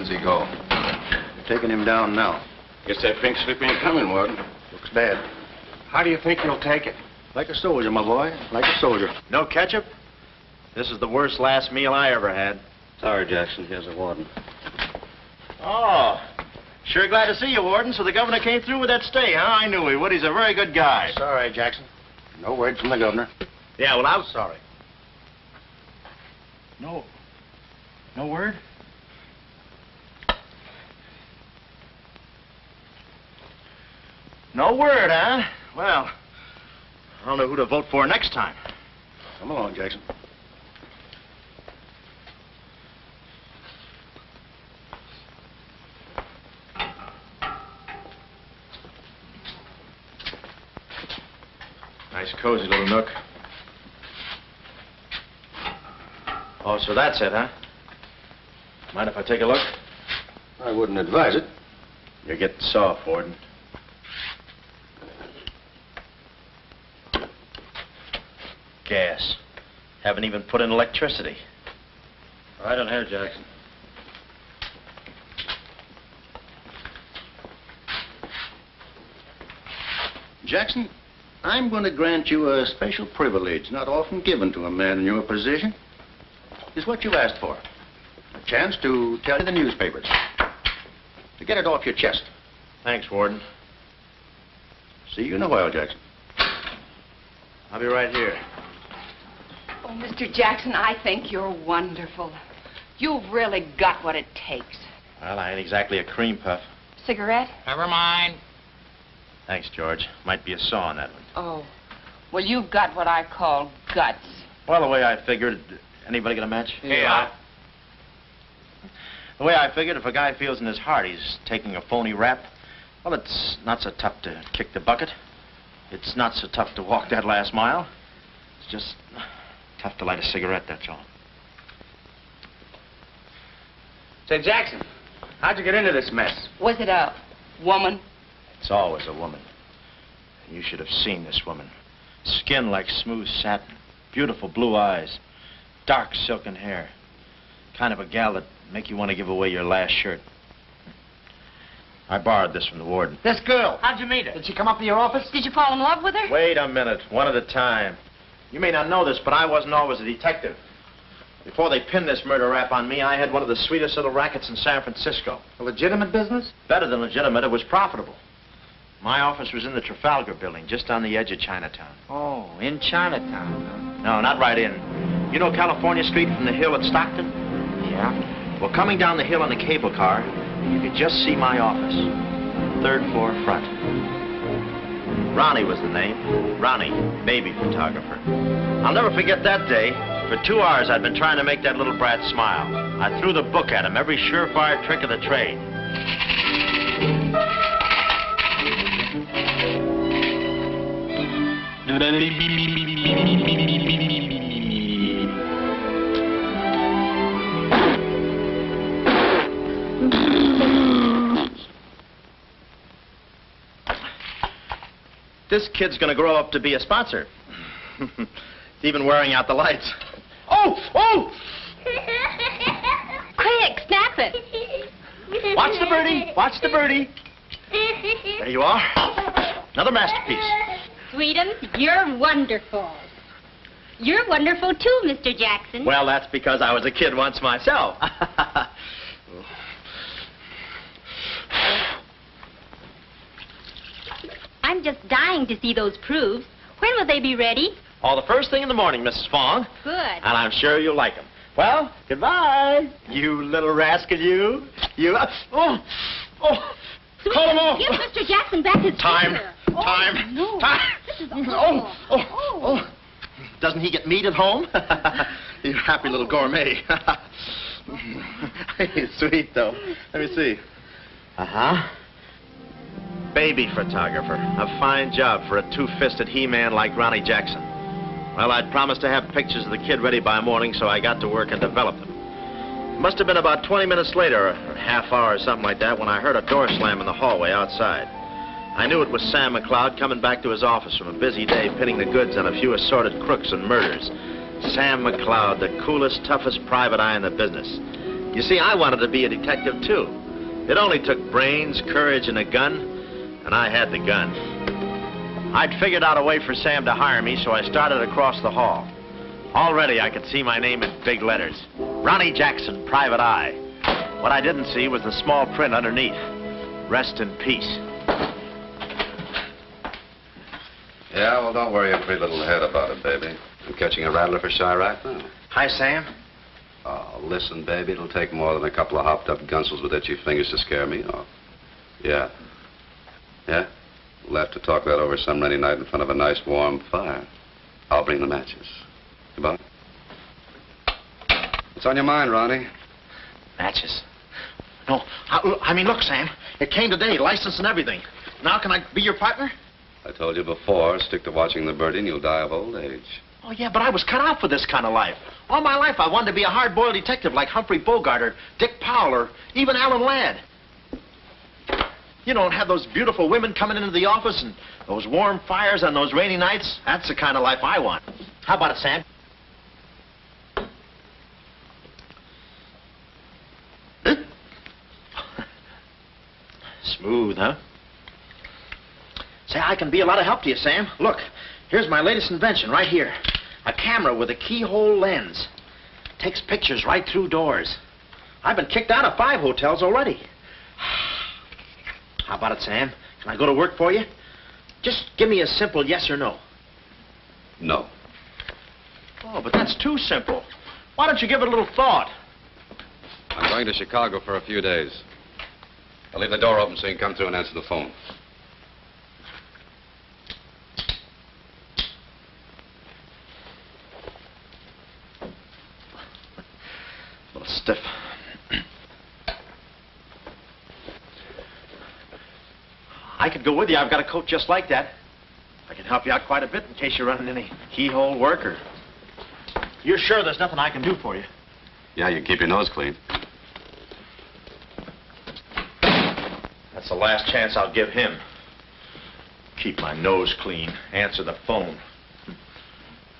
When's he go? Taking him down now. Guess that pink slip ain't coming, Warden. Looks bad. How do you think he'll take it? Like a soldier, my boy. Like a soldier. No ketchup? This is the worst last meal I ever had. Sorry, Jackson. Here's the warden. Oh, sure glad to see you, Warden. So the governor came through with that stay, huh? I knew he would. He's a very good guy. Sorry, Jackson. No word from the governor. Yeah, well, I'm sorry. No word? No word, huh? Well, I don't know who to vote for next time. Come along, Jackson. Nice, cozy little nook. Oh, so that's it, huh? Mind if I take a look? I wouldn't advise it. You're getting soft, Warden. Gas. Haven't even put in electricity. Right on here, Jackson. Jackson, I'm going to grant you a special privilege not often given to a man in your position. It's what you asked for. A chance to tell the newspapers. To get it off your chest. Thanks, Warden. See you in a while, Jackson. I'll be right here. Oh, Mr. Jackson, I think you're wonderful. You've really got what it takes. Well, I ain't exactly a cream puff. Cigarette? Never mind. Thanks, George. Might be a saw on that one. Oh, well, you've got what I call guts. Well, the way I figured... Anybody got a match? Yeah. The way I figured, if a guy feels in his heart he's taking a phony rap, well, it's not so tough to kick the bucket. It's not so tough to walk that last mile. It's just tough to light a cigarette, that's all. Say, Jackson, how'd you get into this mess? Was it a woman? It's always a woman. And you should have seen this woman. Skin like smooth satin, beautiful blue eyes, dark silken hair. Kind of a gal that'd make you want to give away your last shirt. I borrowed this from the warden. This girl, how'd you meet her? Did she come up to your office? Did you fall in love with her? Wait a minute, one at a time. You may not know this, but I wasn't always a detective. Before they pinned this murder rap on me, I had one of the sweetest little rackets in San Francisco. A legitimate business? Better than legitimate, it was profitable. My office was in the Trafalgar building, just on the edge of Chinatown. Oh, in Chinatown, huh? No, not right in. You know California Street from the hill at Stockton? Yeah. Well, coming down the hill in a cable car, you could just see my office. 3rd floor front. Ronnie was the name. Ronnie, baby photographer. I'll never forget that day. For 2 hours, I'd been trying to make that little brat smile. I threw the book at him, every surefire trick of the trade. This kid's gonna grow up to be a sponsor. He's even wearing out the lights. Oh! Oh! Quick, snap it. Watch the birdie. Watch the birdie. There you are. Another masterpiece. Sweetums, you're wonderful. You're wonderful too, Mr. Jackson. Well, that's because I was a kid once myself. I'm just dying to see those proofs. When will they be ready? All the first thing in the morning, Mrs. Fong. Good. And I'm sure you'll like them. Well, goodbye. You little rascal, you. You. Oh! Call him off. Give Mr. Jackson back his Time. finger. Time. Oh, no. Time. This is awful. Oh. Doesn't he get meat at home? You happy little gourmet. He's sweet, though. Let me see. Uh-huh. Baby photographer. A fine job for a two-fisted he-man like Ronnie Jackson. Well, I'd promised to have pictures of the kid ready by morning, so I got to work and developed them. It must have been about 20 minutes later, or a half hour or something like that, when I heard a door slam in the hallway outside. I knew it was Sam McLeod coming back to his office from a busy day pinning the goods on a few assorted crooks and murders. Sam McLeod, the coolest, toughest private eye in the business. You see, I wanted to be a detective, too. It only took brains, courage, and a gun, and I had the gun. I'd figured out a way for Sam to hire me, so I started across the hall. Already, I could see my name in big letters. Ronnie Jackson, Private Eye. What I didn't see was the small print underneath. Rest in peace. Yeah, well, don't worry your pretty little head about it, baby. I'm catching a rattler for shy right now. Hi, Sam. Oh, listen, baby, it'll take more than a couple of hopped-up gunsels with itchy fingers to scare me off. Yeah. Yeah? We'll have to talk that over some rainy night in front of a nice warm fire. I'll bring the matches. Goodbye. What's on your mind, Ronnie? Matches. No, I mean, look, Sam. It came today, license and everything. Now can I be your partner? I told you before, stick to watching the birdie and you'll die of old age. Oh, yeah, but I was cut out for this kind of life. All my life I wanted to be a hard-boiled detective like Humphrey Bogart or Dick Powell or even Alan Ladd. You don't have those beautiful women coming into the office and those warm fires on those rainy nights. That's the kind of life I want. How about it, Sam? Smooth, huh? Say, I can be a lot of help to you, Sam. Look, here's my latest invention right here. A camera with a keyhole lens. Takes pictures right through doors. I've been kicked out of 5 hotels already. How about it, Sam? Can I go to work for you? Just give me a simple yes or no. No. Oh, but that's too simple. Why don't you give it a little thought? I'm going to Chicago for a few days. I'll leave the door open so you can come through and answer the phone. A little stiff. I could go with you. I've got a coat just like that. I can help you out quite a bit in case you're running any keyhole work or... You're sure there's nothing I can do for you? Yeah, you keep your nose clean. That's the last chance I'll give him. Keep my nose clean. Answer the phone.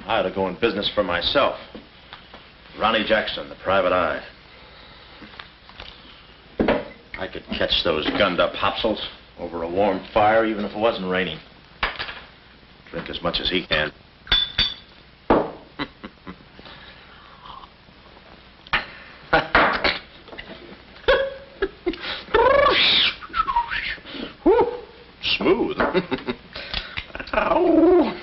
I ought to go in business for myself. Ronnie Jackson, the Private Eye. I could catch those gunned-up hopsels over a warm fire, even if it wasn't raining. Drink as much as he can. Smooth. Ow.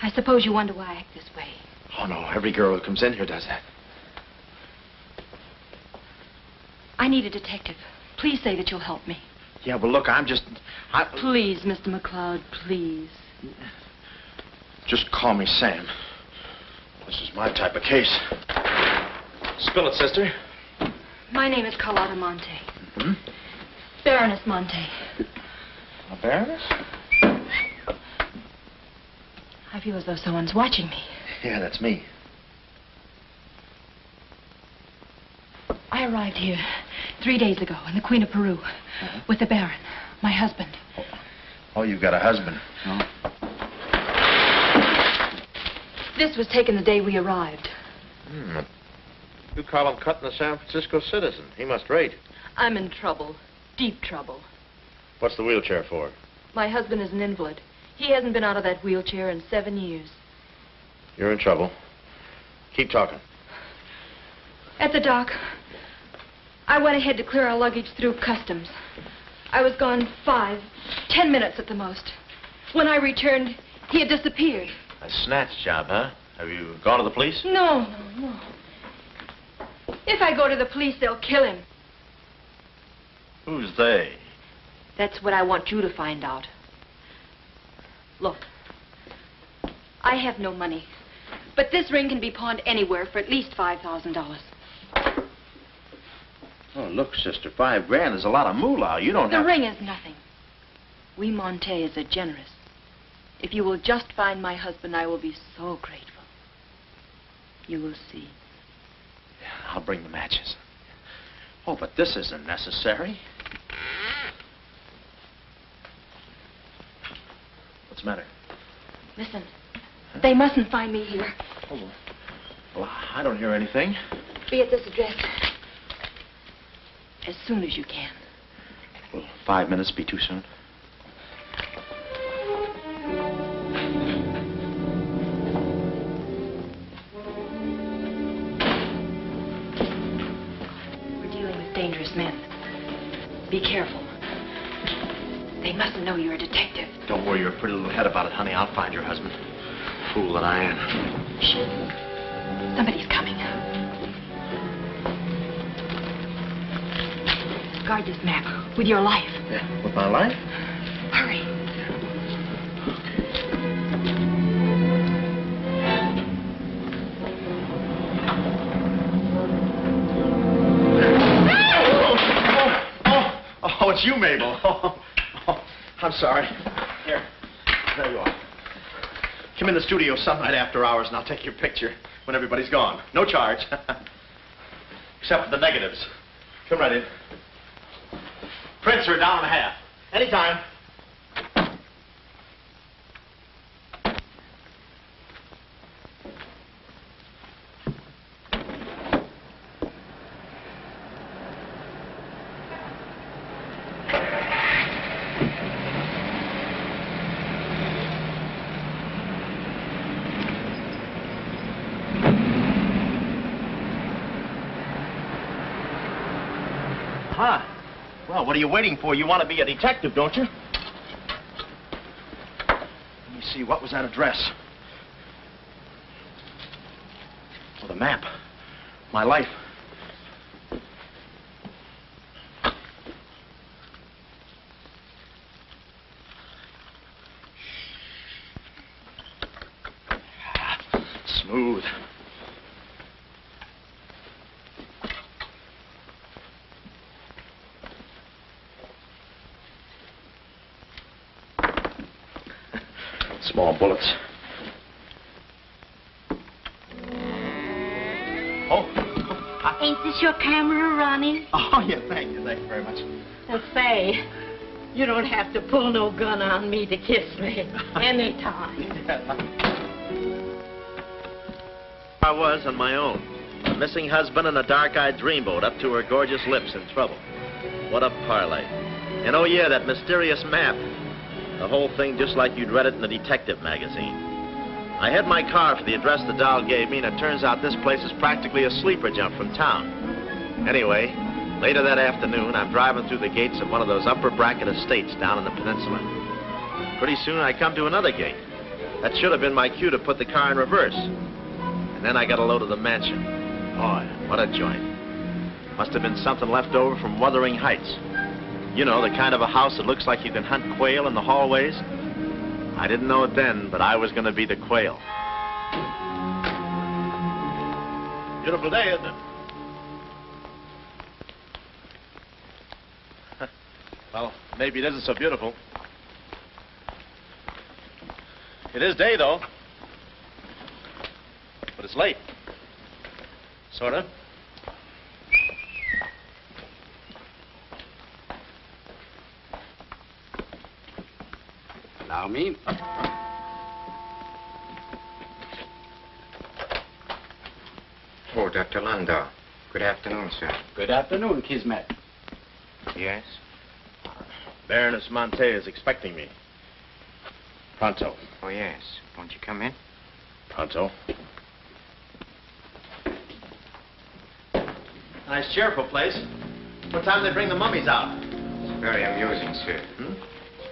I suppose you wonder why I act this way. Oh, no. Every girl who comes in here does that. I need a detective. Please say that you'll help me. Yeah, well, look, Please, Mr. McLeod, please. Just call me Sam. This is my type of case. Spill it, sister. My name is Carlotta Monte. Hmm? Baroness Monte. A baroness? I feel as though someone's watching me. Yeah, that's me. I arrived here 3 days ago in the Queen of Peru with the Baron, my husband. Oh, you've got a husband. Oh. This was taken the day we arrived. You call him cutting a San Francisco citizen. He must rate. I'm in trouble, deep trouble. What's the wheelchair for? My husband is an invalid. He hasn't been out of that wheelchair in 7 years. You're in trouble. Keep talking. At the dock, I went ahead to clear our luggage through customs. I was gone 5, 10 minutes at the most. When I returned, he had disappeared. A snatch job, huh? Have you gone to the police? No. If I go to the police, they'll kill him. Who's they? That's what I want you to find out. Look, I have no money, but this ring can be pawned anywhere for at least $5,000. Oh, look, sister, $5 grand is a lot of moolah. You don't have... The ring is nothing. We Montays are generous. If you will just find my husband, I will be so grateful. You will see. Yeah, I'll bring the matches. Oh, but this isn't necessary. What's the matter? Listen, they mustn't find me here. Oh, well, I don't hear anything. Be at this address as soon as you can. Will 5 minutes be too soon? We're dealing with dangerous men. Be careful. They mustn't know you're a detective. Don't worry your pretty little head about it, honey. I'll find your husband. Fool that I am. Shh. Somebody's coming. Guard this map with your life. Yeah, with my life? Hurry. Oh, it's you, Mabel. Oh, I'm sorry. Here, there you are. Come in the studio some night after hours, and I'll take your picture when everybody's gone. No charge. Except for the negatives. Come right in. Prints are $1.50. Anytime. Huh. Well, what are you waiting for? You want to be a detective, don't you? Let me see, what was that address? Oh, the map. My life. Smooth. Small bullets. Oh. Ain't this your camera, Ronnie? Oh, yeah, thank you very much. Say, you don't have to pull no gun on me to kiss me anytime. I was on my own. A missing husband and a dark-eyed dreamboat up to her gorgeous lips in trouble. What a parlay. And oh, yeah, that mysterious map. The whole thing just like you'd read it in a detective magazine. I had my car for the address the doll gave me, and it turns out this place is practically a sleeper jump from town. Anyway, later that afternoon, I'm driving through the gates of one of those upper bracket estates down in the peninsula. Pretty soon, I come to another gate. That should have been my cue to put the car in reverse. And then I got a load of the mansion. Oh, what a joint. Must have been something left over from Wuthering Heights. You know, the kind of a house that looks like you can hunt quail in the hallways. I didn't know it then, but I was going to be the quail. Beautiful day, isn't it? Well, maybe it isn't so beautiful. It is day, though. But it's late. Sort of. Allow me. Oh, Dr. Landau. Good afternoon, sir. Good afternoon, Kismet. Yes? Baroness Monte is expecting me. Pronto. Oh, yes. Won't you come in? Pronto. Nice, cheerful place. What time do they bring the mummies out? It's very amusing, sir. Hmm?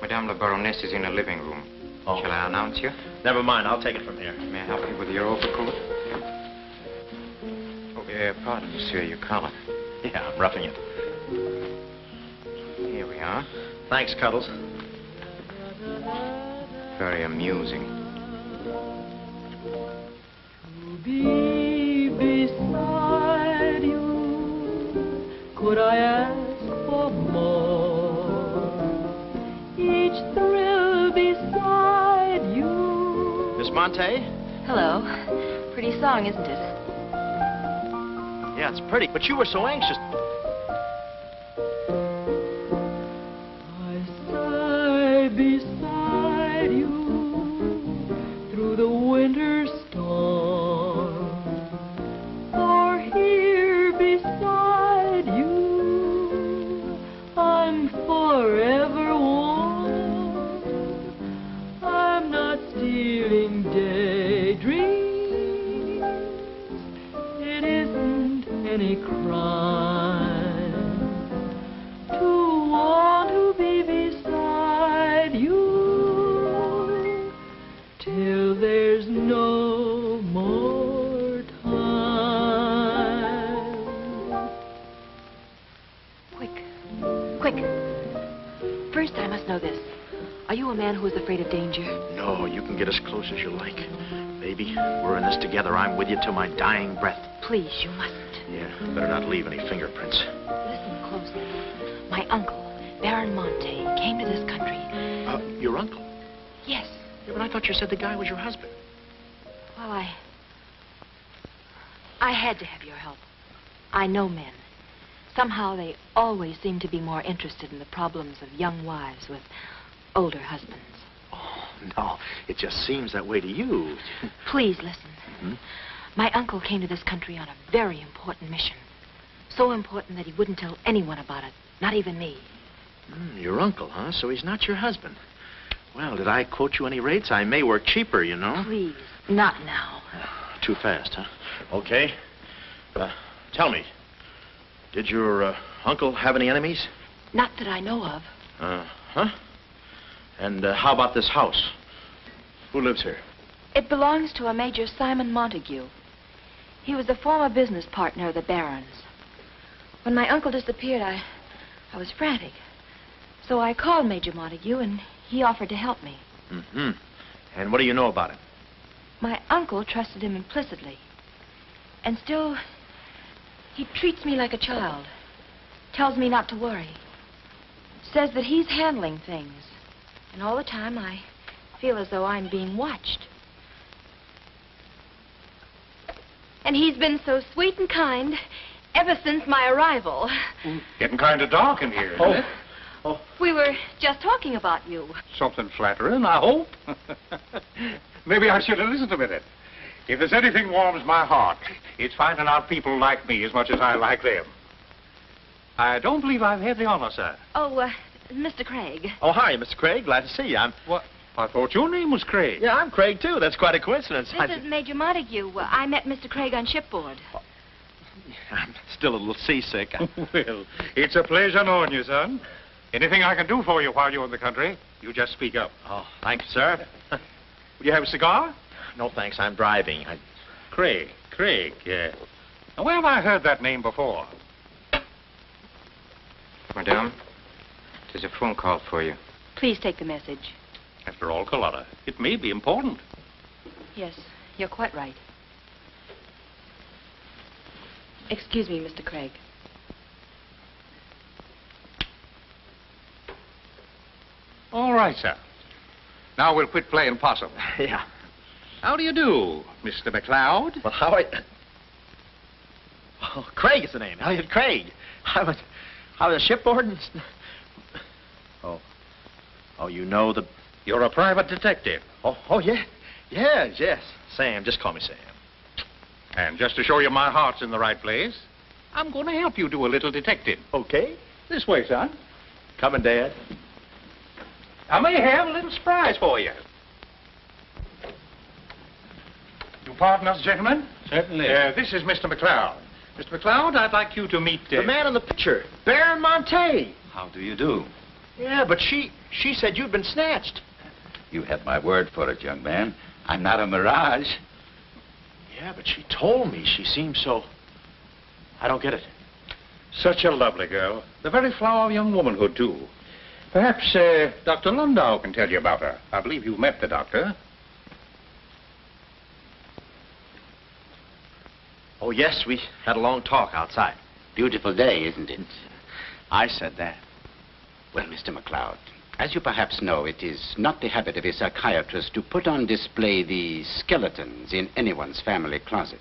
Madame la Baroness is in the living room. Oh. Shall I announce you? Never mind, I'll take it from here. May I help you with your overcoat? Oh, pardon, monsieur, your collar. Yeah, I'm roughing it. Here we are. Thanks, Cuddles. Very amusing. To be beside you could I ask for more? Each thrill beside you. Miss Monte? Hello. Pretty song, isn't it? Yeah, it's pretty, but you were so anxious. I sigh beside you through the winter storm. For here beside you, I'm forever warm. I'm not stealing daydreams. It isn't any crime to want to be beside you till there's no more time. Quick. First, I must know this. Are you a man who is afraid of danger? No, you can get as close as you like. Baby, we're in this together. I'm with you till my dying breath. Please, you mustn't. Yeah, better not leave any fingerprints. Listen closely. My uncle, Baron Monte, came to this country. Your uncle? Yes. Yeah, but I thought you said the guy was your husband. Well, I had to have your help. I know men. Somehow they always seem to be more interested in the problems of young wives with older husbands. Oh, no. It just seems that way to you. Please listen. Hmm? My uncle came to this country on a very important mission. So important that he wouldn't tell anyone about it, not even me. Your uncle, huh? So he's not your husband. Well, did I quote you any rates? I may work cheaper, you know. Please, not now. Too fast, huh? Okay. Tell me, did your uncle have any enemies? Not that I know of. Huh? And how about this house? Who lives here? It belongs to a Major Simon Montague. He was a former business partner of the Baron's. When my uncle disappeared, I was frantic. So I called Major Montague, and he offered to help me. Mm-hmm. And what do you know about him? My uncle trusted him implicitly. And still, he treats me like a child. Tells me not to worry. Says that he's handling things. And all the time, I feel as though I'm being watched. And he's been so sweet and kind ever since my arrival. Getting kind of dark in here, isn't it? We were just talking about you. Something flattering, I hope. Maybe I should have listened a minute. If there's anything warms my heart, it's finding out people like me as much as I like them. I don't believe I've had the honor, sir. Oh, Mr. Craig. Oh, hi, Mr. Craig. Glad to see you. What? I thought your name was Craig. Yeah, I'm Craig, too. That's quite a coincidence. This is Major Montague. I met Mr. Craig on shipboard. I'm still a little seasick. Well, it's a pleasure knowing you, son. Anything I can do for you while you're in the country, you just speak up. Oh, thank you, sir. Will you have a cigar? No, thanks. I'm driving. Craig, yeah. Now, where have I heard that name before? Madame, there's a phone call for you. Please take the message. After all, Carlotta, it may be important. Yes, you're quite right. Excuse me, Mr. Craig. All right, sir. Now we'll quit playing possum. Yeah. How do you do, Mr. McLeod? Well, how Oh, Craig is the name. Elliott Craig. I was shipboard and... Oh, you know the... You're a private detective. Oh, yeah. Yes. Sam, just call me Sam. And just to show you my heart's in the right place, I'm going to help you do a little detecting. Okay. This way, son. Coming, Dad. I may have a little surprise for you. You pardon us, gentlemen? Certainly. This is Mr. McLeod. Mr. McLeod, I'd like you to meet... The man in the picture, Baron Monte. How do you do? Yeah, but she said you'd been snatched. You had my word for it, young man. I'm not a mirage. Yeah, but she told me. She seemed so... I don't get it. Such a lovely girl. The very flower of young womanhood, too. Perhaps Dr. Landau can tell you about her. I believe you met the doctor. Oh, yes, we had a long talk outside. beautiful day, isn't it? I said that. Well, Mr. McLeod, as you perhaps know, it is not the habit of a psychiatrist to put on display the skeletons in anyone's family closet.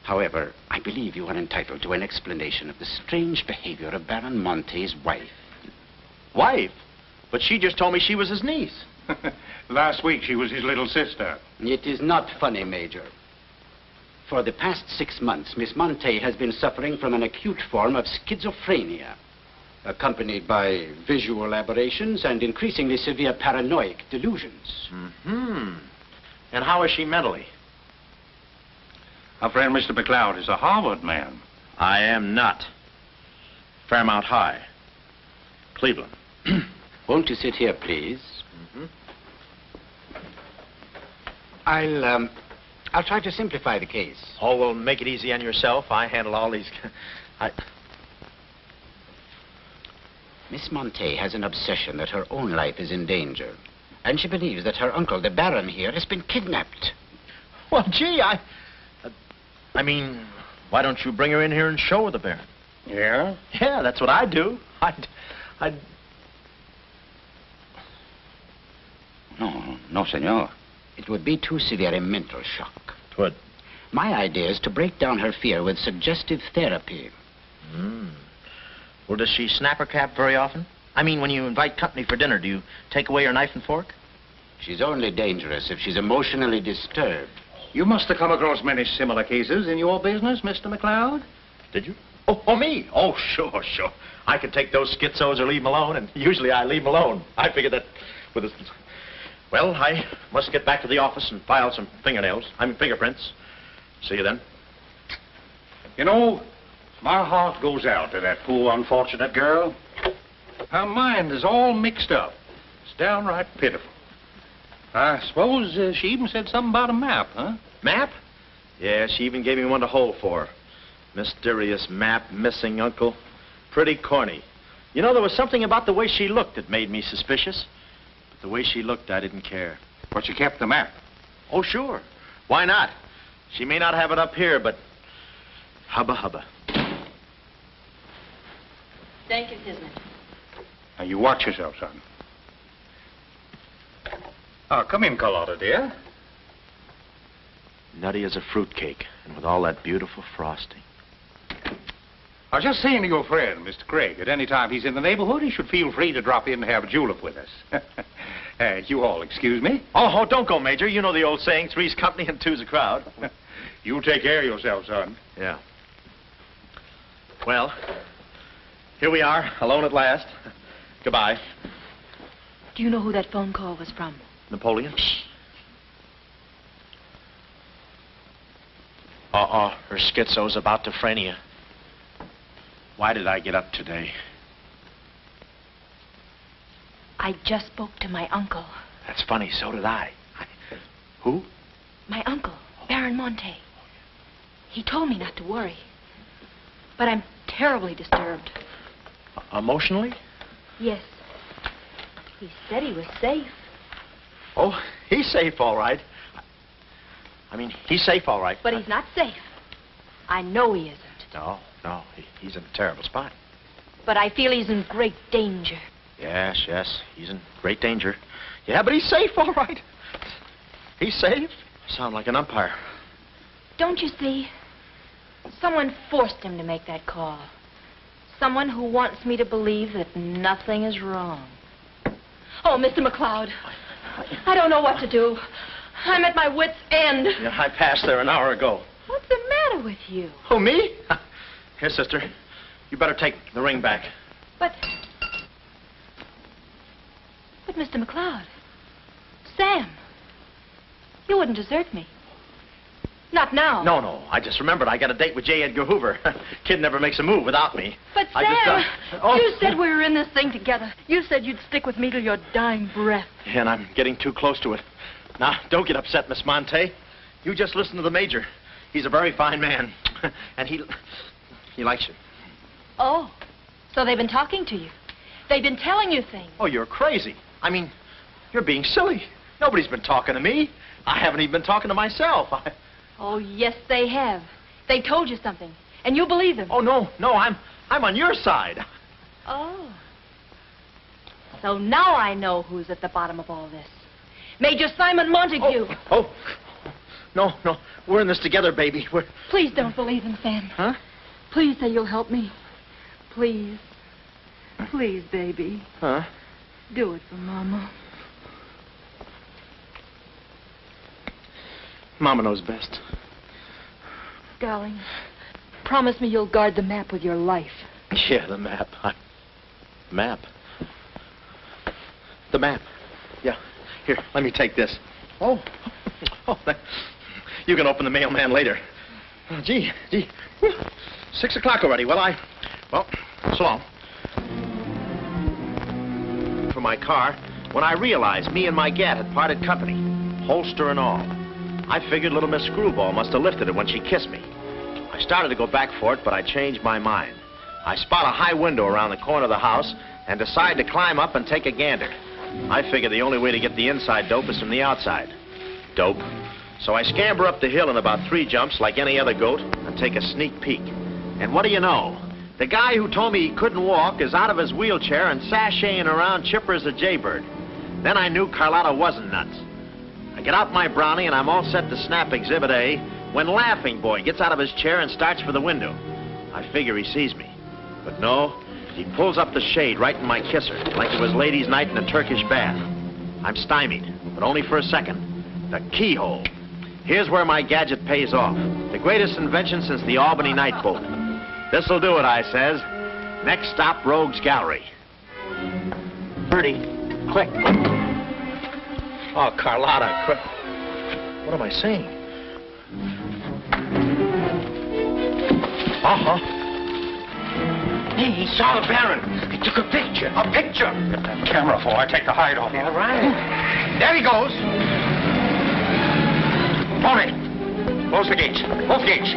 However, I believe you are entitled to an explanation of the strange behavior of Baron Monte's wife. Wife? But she just told me she was his niece. Last week, she was his little sister. It is not funny, Major. For the past 6 months, Miss Monte has been suffering from an acute form of schizophrenia, accompanied by visual aberrations and increasingly severe paranoid delusions. Mm-hmm. And how is she mentally? Our friend Mr. McLeod is a Harvard man. I am not. Paramount High. Cleveland. Won't you sit here, please? Mm-hmm. I'll try to simplify the case. Oh, well, make it easy on yourself. I handle all these... Miss Monte has an obsession that her own life is in danger. And she believes that her uncle, the Baron here, has been kidnapped. Well, gee, I mean, why don't you bring her in here and show her the Baron? Yeah? Yeah, that's what I'd do. No, senor. It would be too severe a mental shock. Twould. My idea is to break down her fear with suggestive therapy. Well, does she snap her cap very often? I mean, when you invite company for dinner, do you take away her knife and fork? She's only dangerous if she's emotionally disturbed. You must have come across many similar cases in your business, Mr. McLeod. Did you? Oh, me? Oh, sure. I could take those schizos or leave them alone, and usually I leave them alone. I figured that with a... Well, I must get back to the office and file some fingerprints. See you then. You know, my heart goes out to that poor, unfortunate girl. Her mind is all mixed up. It's downright pitiful. I suppose she even said something about a map, huh? Map? Yeah, she even gave me one to hold for. Mysterious map, missing uncle. Pretty corny. You know, there was something about the way she looked that made me suspicious. But the way she looked, I didn't care. But you kept the map. Oh, sure. Why not? She may not have it up here, but hubba hubba. Thank you, Kismet. Now, you watch yourself, son. Come in, Carlotta, dear. Nutty as a fruitcake, and with all that beautiful frosting. I was just saying to your friend, Mr. Craig, at any time he's in the neighborhood, he should feel free to drop in and have a julep with us. You all excuse me? Oh, don't go, Major. You know the old saying, three's company and two's a crowd. You take care of yourself, son. Yeah. Well, here we are, alone at last. Goodbye. Do you know who that phone call was from? Napoleon? Her schizo's about to frania. Why did I get up today? I just spoke to my uncle. That's funny, so did I. Who? My uncle, Baron Monte. He told me not to worry. But I'm terribly disturbed. Emotionally? Yes. He said he was safe. Oh, he's safe, all right. I mean, he's safe, all right. But he's not safe. I know he isn't. No, he's in a terrible spot. But I feel he's in great danger. Yes, he's in great danger. Yeah, but he's safe, all right. He's safe. Sound like an umpire. Don't you see? Someone forced him to make that call. Someone who wants me to believe that nothing is wrong. Oh, Mr. McLeod, I don't know what to do. I'm at my wit's end. Yeah, I passed there an hour ago. What's the matter with you? Oh, me? Here, sister. You better take the ring back. But Mr. McLeod, Sam, you wouldn't desert me. Not now. No. I just remembered I got a date with J. Edgar Hoover. Kid never makes a move without me. But, Sam, you said we were in this thing together. You said you'd stick with me till your dying breath. Yeah, and I'm getting too close to it. Now, don't get upset, Miss Monte. You just listen to the Major. He's a very fine man. And he likes you. Oh, so they've been talking to you. They've been telling you things. Oh, you're crazy. I mean, you're being silly. Nobody's been talking to me. I haven't even been talking to myself. Oh, yes, they have. They told you something. And you believe him? Oh, no, I'm on your side. Oh. So now I know who's at the bottom of all this. Major Simon Montague. Oh. No. We're in this together, baby. Please don't believe him, Sam. Huh? Please say you'll help me. Please. Please, baby. Huh? Do it for Mama. Mama knows best. Darling, promise me you'll guard the map with your life. Yeah, the map. Map? The map. Yeah. Here, let me take this. Oh, you can open the mailman later. Oh, gee. 6 o'clock already. Well, so long. For my car, when I realized me and my gat had parted company, holster and all, I figured little Miss Screwball must have lifted it when she kissed me. I started to go back for it, but I changed my mind. I spot a high window around the corner of the house and decide to climb up and take a gander. I figure the only way to get the inside dope is from the outside. Dope. So I scamper up the hill in about 3 jumps like any other goat and take a sneak peek. And what do you know? The guy who told me he couldn't walk is out of his wheelchair and sashaying around chipper as a jaybird. Then I knew Carlotta wasn't nuts. I get out my brownie and I'm all set to snap Exhibit A when Laughing Boy gets out of his chair and starts for the window. I figure he sees me. But no, he pulls up the shade right in my kisser, like it was ladies' night in a Turkish bath. I'm stymied, but only for a second. The keyhole. Here's where my gadget pays off. The greatest invention since the Albany night boat. This'll do it, I says. Next stop, Rogue's Gallery. Bertie, quick. Oh, Carlotta, quick. What am I saying? Hey, he saw the Baron. He took a picture. A picture? Get that camera for I take the hide off. All right. There he goes. Tommy, close the gates. Both gates.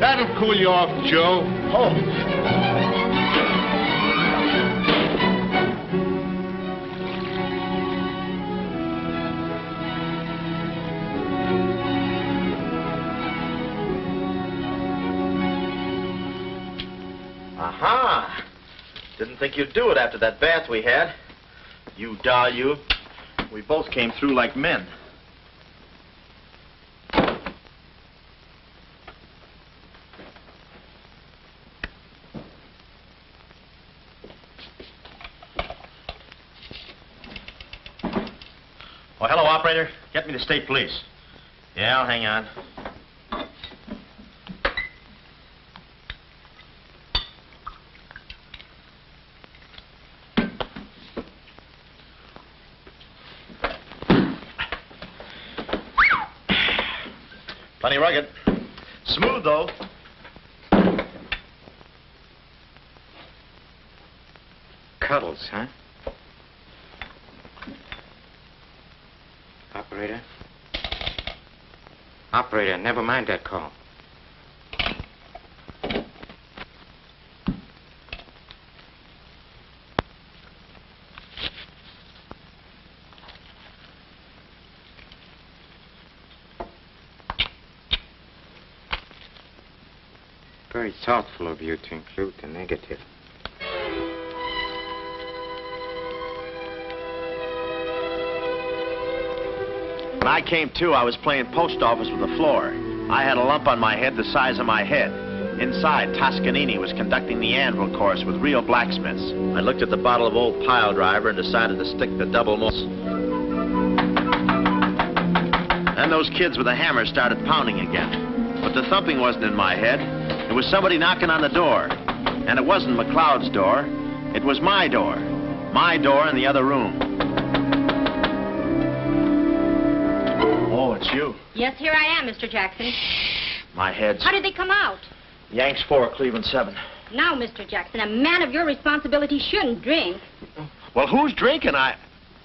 That'll cool you off, Joe. Aha! Didn't think you'd do it after that bath we had. You doll, you. We both came through like men. Oh, hello, operator. Get me the state police. Yeah, I'll hang on. Plenty rugged. Smooth, though. Cuddles, huh? Operator? Operator, never mind that call. Very thoughtful of you to include the negative. When I came to, I was playing post office with the floor. I had a lump on my head the size of my head. Inside, Toscanini was conducting the anvil course with real blacksmiths. I looked at the bottle of old pile driver and decided to stick the double moss. Then those kids with the hammer started pounding again. But the thumping wasn't in my head. It was somebody knocking on the door. And it wasn't McLeod's door. It was my door. My door in the other room. Oh, it's you. Yes, here I am, Mr. Jackson. My head's... How did they come out? Yanks 4, Cleveland 7. Now, Mr. Jackson, a man of your responsibility shouldn't drink. Well, who's drinking?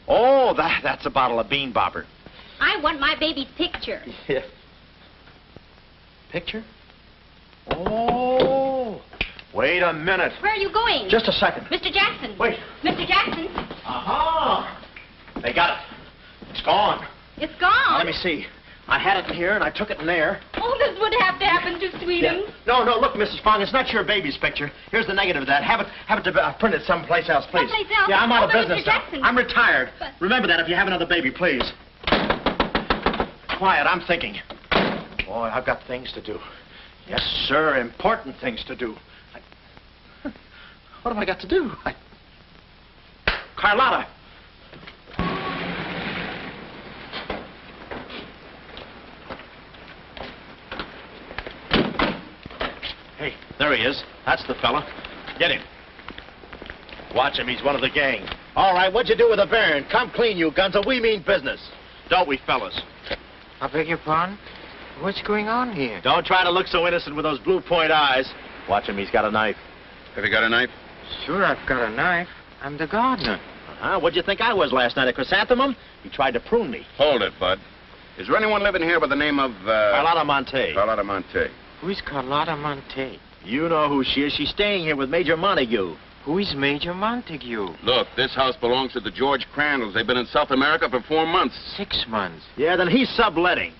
Oh, that's a bottle of Bean Bobber. I want my baby's picture. Yeah. Picture? Oh. Wait a minute. Where are you going? Just a second. Mr. Jackson. Wait. Mr. Jackson. Aha. They got it. It's gone. It's gone. Now, let me see. I had it in here, and I took it in there. Oh, this would have to happen to Sweetums. Yeah. No, look, Mrs. Fong, it's not your baby's picture. Here's the negative of that. Have it printed someplace else, please. Someplace else? Yeah, I'm out of but business Mr. now. Jackson. I'm retired. But... Remember that if you have another baby, please. Quiet, I'm thinking. Boy, I've got things to do. Yes, sir, important things to do. What have I got to do? Carlotta. Hey, there he is. That's the fella. Get him. Watch him. He's one of the gang. All right, what'd you do with the baron? Come clean, you Gunzo. We mean business. Don't we, fellas? I beg your pardon? What's going on here? Don't try to look so innocent with those blue point eyes. Watch him. He's got a knife. Have you got a knife? Sure, I've got a knife. I'm the gardener. What'd you think I was last night, a chrysanthemum? He tried to prune me. Hold it, Bud. Is there anyone living here by the name of, Carlotta Monte. Carlotta Monte. Who's Carlotta Monte? You know who she is. She's staying here with Major Montague. Who is Major Montague? Look, this house belongs to the George Crandalls. They've been in South America for 4 months. 6 months. Yeah, then he's subletting.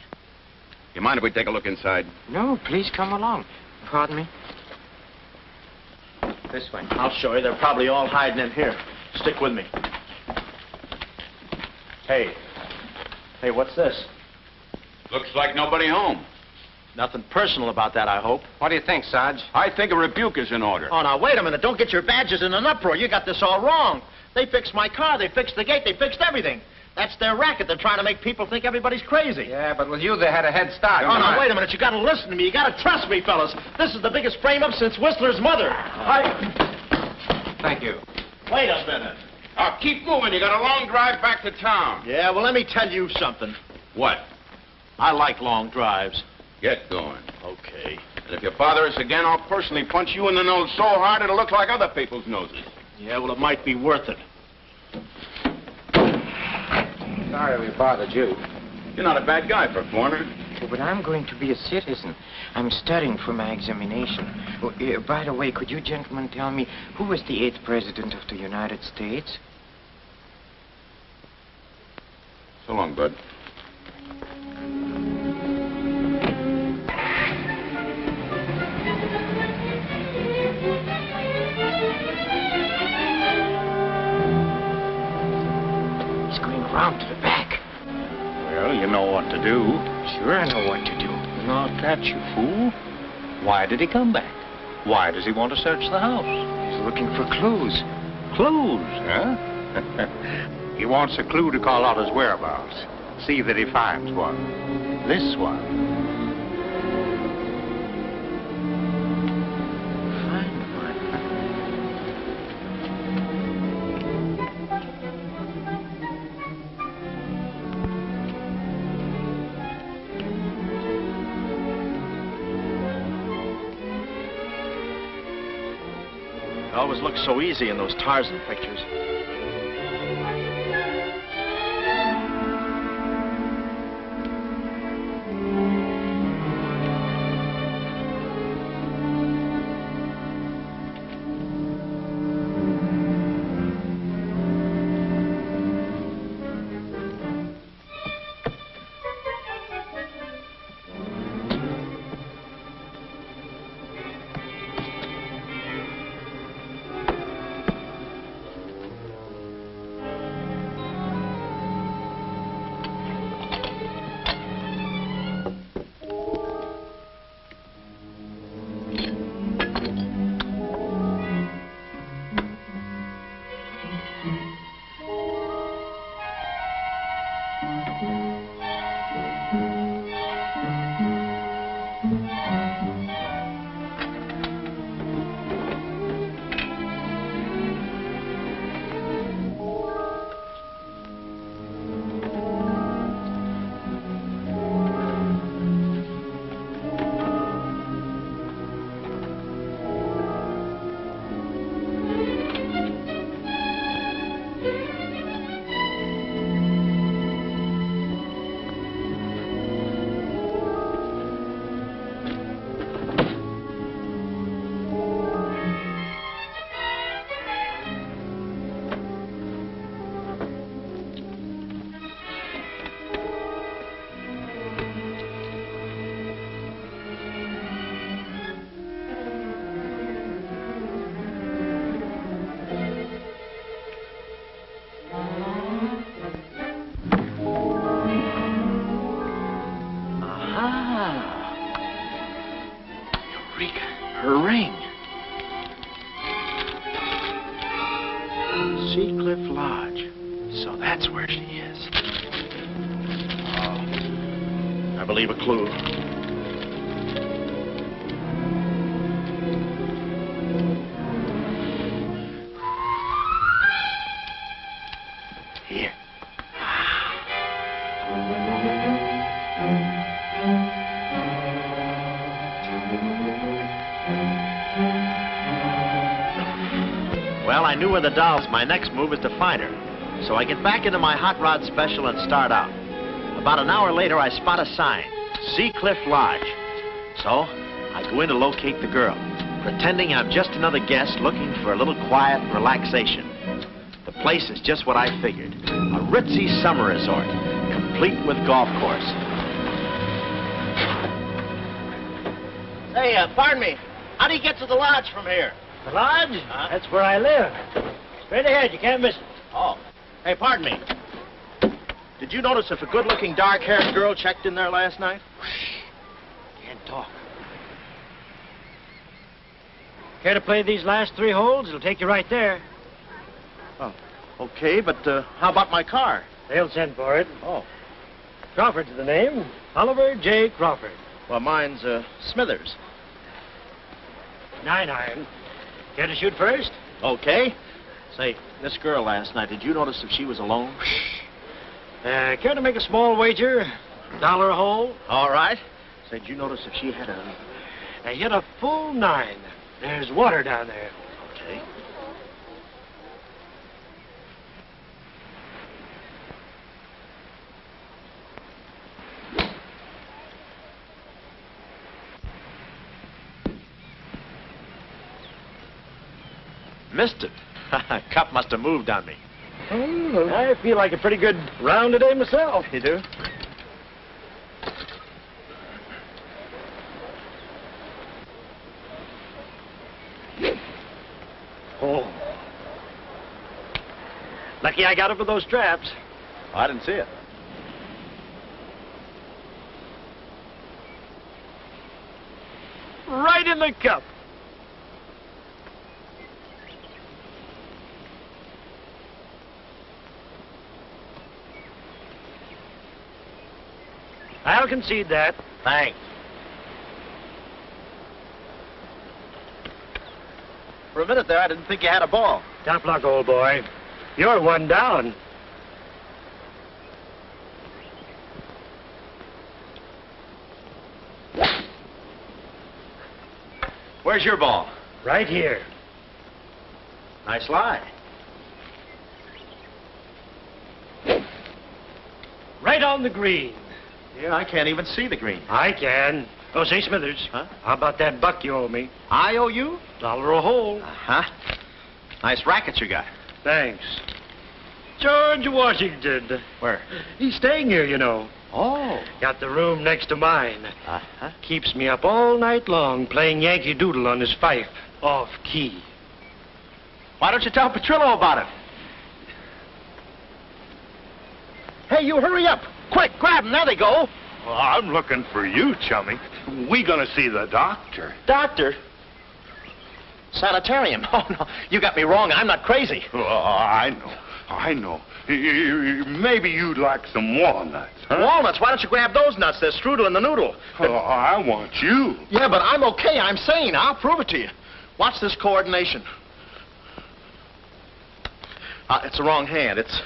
You mind if we take a look inside? No, please come along. Pardon me? This way. I'll show you. They're probably all hiding in here. Stick with me. Hey, what's this? Looks like nobody home. Nothing personal about that, I hope. What do you think, Sarge? I think a rebuke is in order. Oh, now, wait a minute. Don't get your badges in an uproar. You got this all wrong. They fixed my car. They fixed the gate. They fixed everything. That's their racket. They're trying to make people think everybody's crazy. Yeah, but with you, they had a head start. Oh, now, wait a minute. You got to listen to me. You got to trust me, fellas. This is the biggest frame-up since Whistler's mother. Thank you. Wait a minute. Keep moving. You got a long drive back to town. Yeah, well, let me tell you something. What? I like long drives. Get going. Okay. And if you bother us again, I'll personally punch you in the nose so hard it'll look like other people's noses. Yeah, well, it might be worth it. Sorry we bothered you. You're not a bad guy for a foreigner. Oh, but I'm going to be a citizen. I'm studying for my examination. Oh, by the way, could you gentlemen tell me who was the 8th president of the United States? So long, Bud. He's going round to the back. Well, you know what to do. Sure, I know what to do. Not that, you fool. Why did he come back? Why does he want to search the house? He's looking for clues. Clues, huh? He wants a clue to call out his whereabouts. See that he finds one. This one. Find one. It always looks so easy in those Tarzan pictures. Leave a clue. Here. Well, I knew where the doll was. My next move is to find her. So I get back into my hot rod special and start out. About an hour later, I spot a sign, Sea Cliff Lodge. So, I go in to locate the girl, pretending I'm just another guest looking for a little quiet relaxation. The place is just what I figured, a ritzy summer resort, complete with golf course. Hey, pardon me, how do you get to the lodge from here? The lodge? That's where I live. Straight ahead, you can't miss it. Oh, Hey, pardon me. Did you notice if a good-looking, dark-haired girl checked in there last night? Can't talk. Care to play these last 3 holes? It'll take you right there. Oh, okay, but how about my car? They'll send for it. Oh. Crawford's the name. Oliver J. Crawford. Well, mine's Smithers. 9-iron. Care to shoot first? Okay. Say, this girl last night, did you notice if she was alone? Care to make a small wager? $1 a hole? All right. Say, did you notice if she had a... hit a full 9. There's water down there. Okay. Missed it. Cup must have moved on me. I feel like a pretty good round today myself. You do? Oh. Lucky I got up with those straps. I didn't see it. Right in the cup. I'll concede that. Thanks. For a minute there, I didn't think you had a ball. Tough luck, old boy. You're one down. Where's your ball? Right here. Nice lie. Right on the green. Yeah, I can't even see the green. I can. Oh, say, Smithers. Huh? How about that buck you owe me? I owe you? $1 a hole. Uh-huh. Nice rackets you got. Thanks. George Washington. Where? He's staying here, you know. Oh. Got the room next to mine. Uh-huh. Keeps me up all night long playing Yankee Doodle on his fife. Off key. Why don't you tell Petrillo about it? Hey, you hurry up. Quick, grab them. There they go. Well, I'm looking for you, chummy. We gonna see the doctor. Doctor? Sanitarium. Oh, no. You got me wrong. I'm not crazy. Oh, I know. Maybe you'd like some walnuts, huh? Walnuts? Why don't you grab those nuts? There's strudel in the noodle. Oh, I want you. Yeah, but I'm okay. I'm sane. I'll prove it to you. Watch this coordination. It's the wrong hand. It's...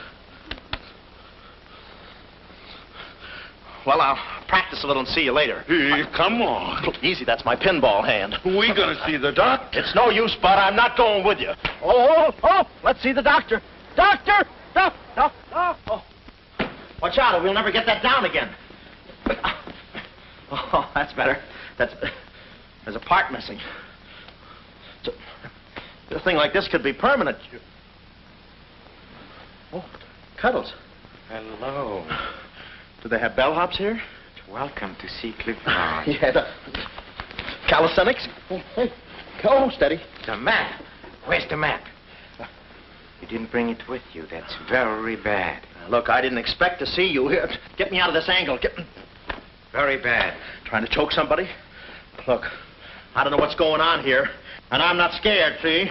Well, I'll practice a little and see you later. Hey, come on. Easy, that's my pinball hand. We gonna see the doctor. It's no use, Bud. I'm not going with you. Oh, let's see the doctor. Doctor! Oh. Watch out, or we'll never get that down again. Oh, that's better. There's a part missing. A thing like this could be permanent. Oh, Cuddles. Hello. Do they have bellhops here? Welcome to Sea Cliff Lodge. Yeah, the calisthenics. Hey, go steady. The map. Where's the map? You didn't bring it with you. That's very bad. Look, I didn't expect to see you here. Get me out of this angle. Very bad. Trying to choke somebody? Look, I don't know what's going on here, and I'm not scared, see?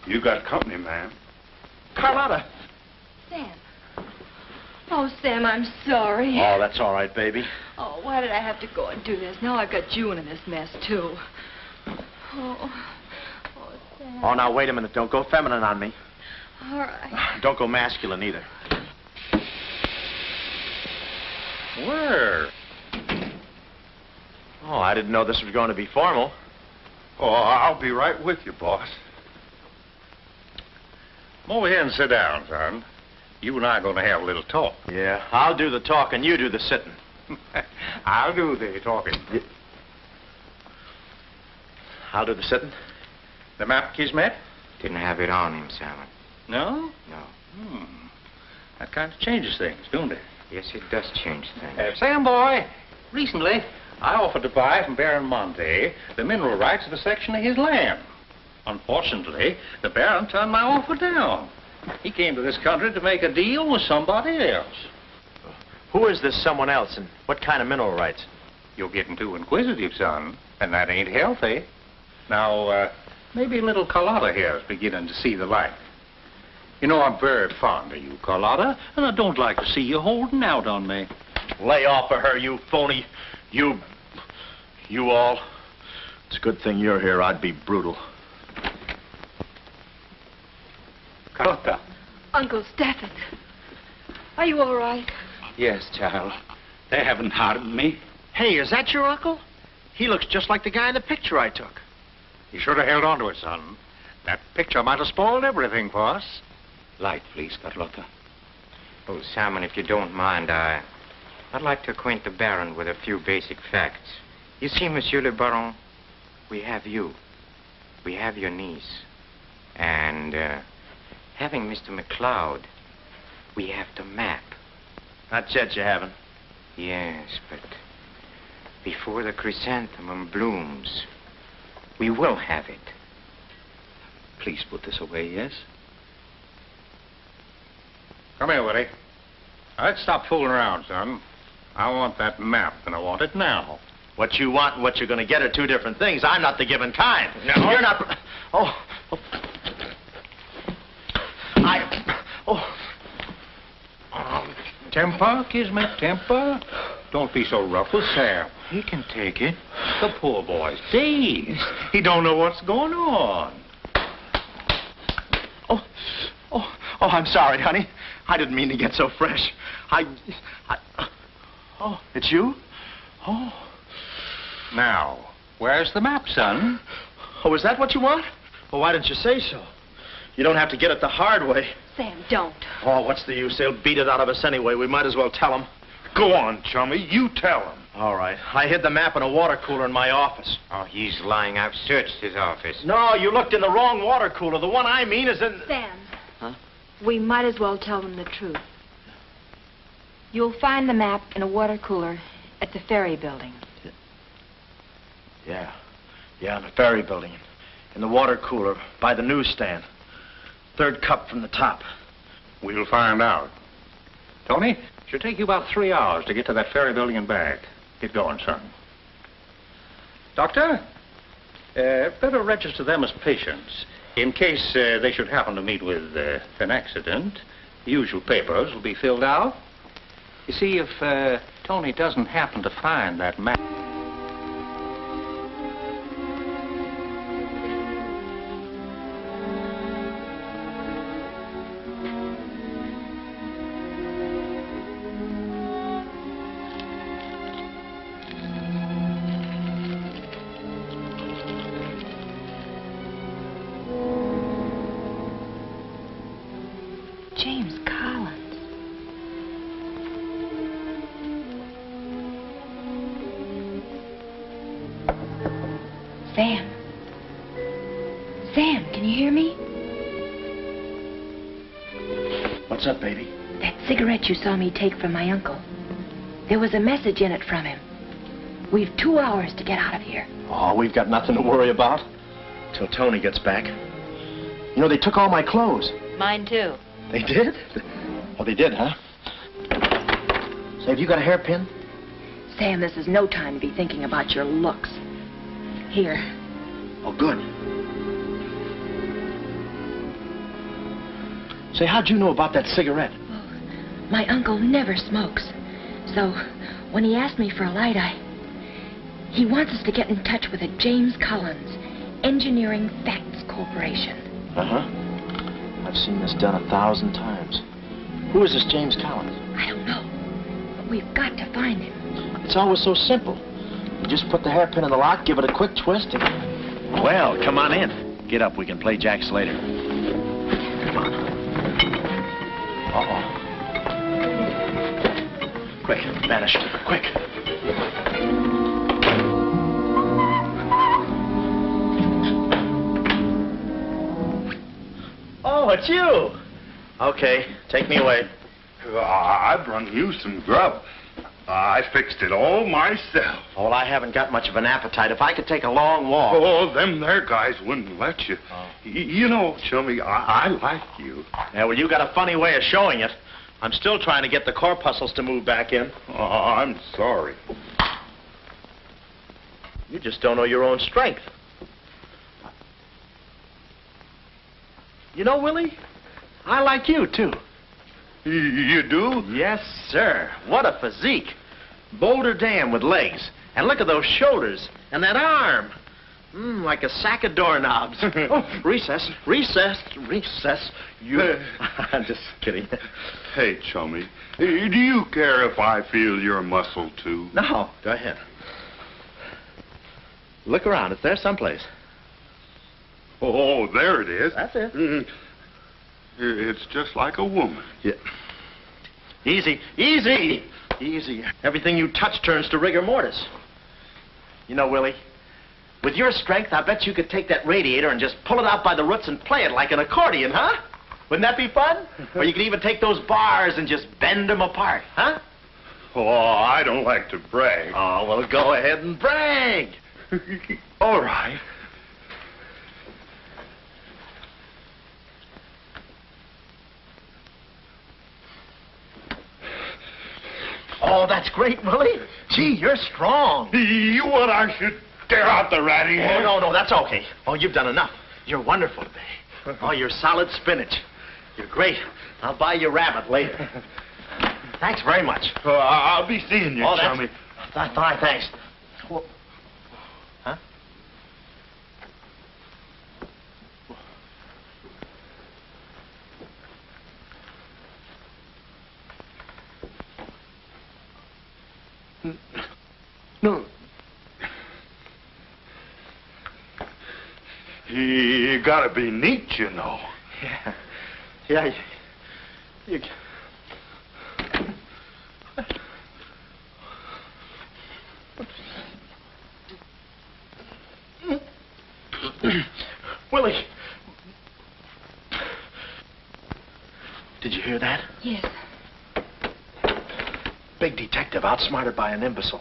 You got company, ma'am. Carlotta. Sam. Oh, Sam, I'm sorry. Oh, that's all right, baby. Oh, why did I have to go and do this? Now I've got June in this mess, too. Oh, Sam. Oh, now, wait a minute. Don't go feminine on me. All right. Don't go masculine, either. Where? Oh, I didn't know this was going to be formal. Oh, I'll be right with you, boss. Come over here and sit down, son. You and I are going to have a little talk. Yeah, I'll do the talking, you do the sitting. I'll do the talking. I'll do the sitting. The map, Kismet? Didn't have it on him, Salmon. No? No. That kind of changes things, don't it? Yes, it does change things. Sam, boy, recently I offered to buy from Baron Monte the mineral rights of a section of his land. Unfortunately, the Baron turned my offer down. He came to this country to make a deal with somebody else. Who is this someone else, and what kind of mineral rights? You're getting too inquisitive, son, and that ain't healthy. Now, maybe little Carlotta here is beginning to see the light. You know, I'm very fond of you, Carlotta, and I don't like to see you holding out on me. Lay off of her, you phony. You all. It's a good thing you're here. I'd be brutal. Carlotta. Uncle Stafford. Are you all right? Yes, child. They haven't harmed me. Hey, is that your uncle? He looks just like the guy in the picture I took. You should have held on to it, son. That picture might have spoiled everything for us. Light, please, Carlotta. Oh, Salmon, if you don't mind, I'd like to acquaint the Baron with a few basic facts. You see, Monsieur le Baron, we have you. We have your niece. And, having Mr. McLeod, we have the map. Not yet, you haven't. Yes, but before the chrysanthemum blooms, we will have it. Please put this away, yes? Come here, Willie. Now, let's stop fooling around, son. I want that map, and I want it now. What you want and what you're going to get are two different things. I'm not the given kind. No. You're not... Oh. Temper, Kismet, temper. Don't be so rough with Sam. He can take it. The poor boy's dazed. He don't know what's going on. Oh, I'm sorry, honey. I didn't mean to get so fresh. Oh, it's you? Oh. Now, where's the map, son? Oh, is that what you want? Well, why didn't you say so? You don't have to get it the hard way. Sam, don't. Oh, what's the use? They'll beat it out of us anyway. We might as well tell them. Go on, chummy. You tell him. All right. I hid the map in a water cooler in my office. Oh, he's lying. I've searched his office. No, you looked in the wrong water cooler. The one I mean is in... Sam. Huh? We might as well tell them the truth. You'll find the map in a water cooler at the ferry building. Yeah, in the ferry building. In the water cooler by the newsstand. Third cup from the top. We'll find out. Tony, it should take you about 3 hours to get to that ferry building and back. Get going, son. Doctor, better register them as patients. In case they should happen to meet with an accident, the usual papers will be filled out. You see, if Tony doesn't happen to find that map... James Collins. Sam. Sam, can you hear me? What's up, baby? That cigarette you saw me take from my uncle. There was a message in it from him. We've 2 hours to get out of here. Oh, we've got nothing to worry about. Till Tony gets back. You know, they took all my clothes. Mine too. They did? Oh, they did, huh? Say, have you got a hairpin? Sam, this is no time to be thinking about your looks. Here. Oh, good. Say, how'd you know about that cigarette? Well, my uncle never smokes. So, when he asked me for a light, he wants us to get in touch with a James Collins, Engineering Facts Corporation. Uh-huh. I've seen this done 1,000 times. Who is this James Collins? I don't know. But we've got to find him. It's always so simple. You just put the hairpin in the lock, give it a quick twist, and... Well, come on in. Get up. We can play jacks later. Come on. Uh-oh. Quick, vanish. Quick. Oh, it's you. Okay, take me away. I brung you some grub. I fixed it all myself. Oh, well, I haven't got much of an appetite. If I could take a long walk... Oh, them there guys wouldn't let you. Oh. You know, Chummy, I like you. Yeah, well, you got a funny way of showing it. I'm still trying to get the corpuscles to move back in. Oh, I'm sorry. You just don't know your own strength. You know, Willie, I like you, too. You do? Yes, sir. What a physique. Boulder Dam with legs. And look at those shoulders. And that arm. Like a sack of doorknobs. Oh, recess. You... I'm just kidding. Hey, Chummy, do you care if I feel your muscle, too? No, go ahead. Look around. It's there someplace. Oh, there it is. That's it. It's just like a woman. Yeah. Easy. Everything you touch turns to rigor mortis. You know, Willie, With your strength, I bet you could take that radiator and just pull it out by the roots and play it like an accordion, huh? Wouldn't that be fun? Or you could even take those bars and just bend them apart, huh? Oh, I don't like to brag. Oh, well, go ahead and brag. All right. Oh, that's great, Willie. Gee, you're strong. You want I should tear out the ratty hair? Oh, no, that's okay. Oh, you've done enough. You're wonderful today. Oh, you're solid spinach. You're great. I'll buy you rabbit later. Thanks very much. I'll be seeing you, chummy. Fine, thanks. Well, huh? No. You gotta be neat, you know. Yeah. You... Willie. Did you hear that? Yes. Big detective outsmarted by an imbecile.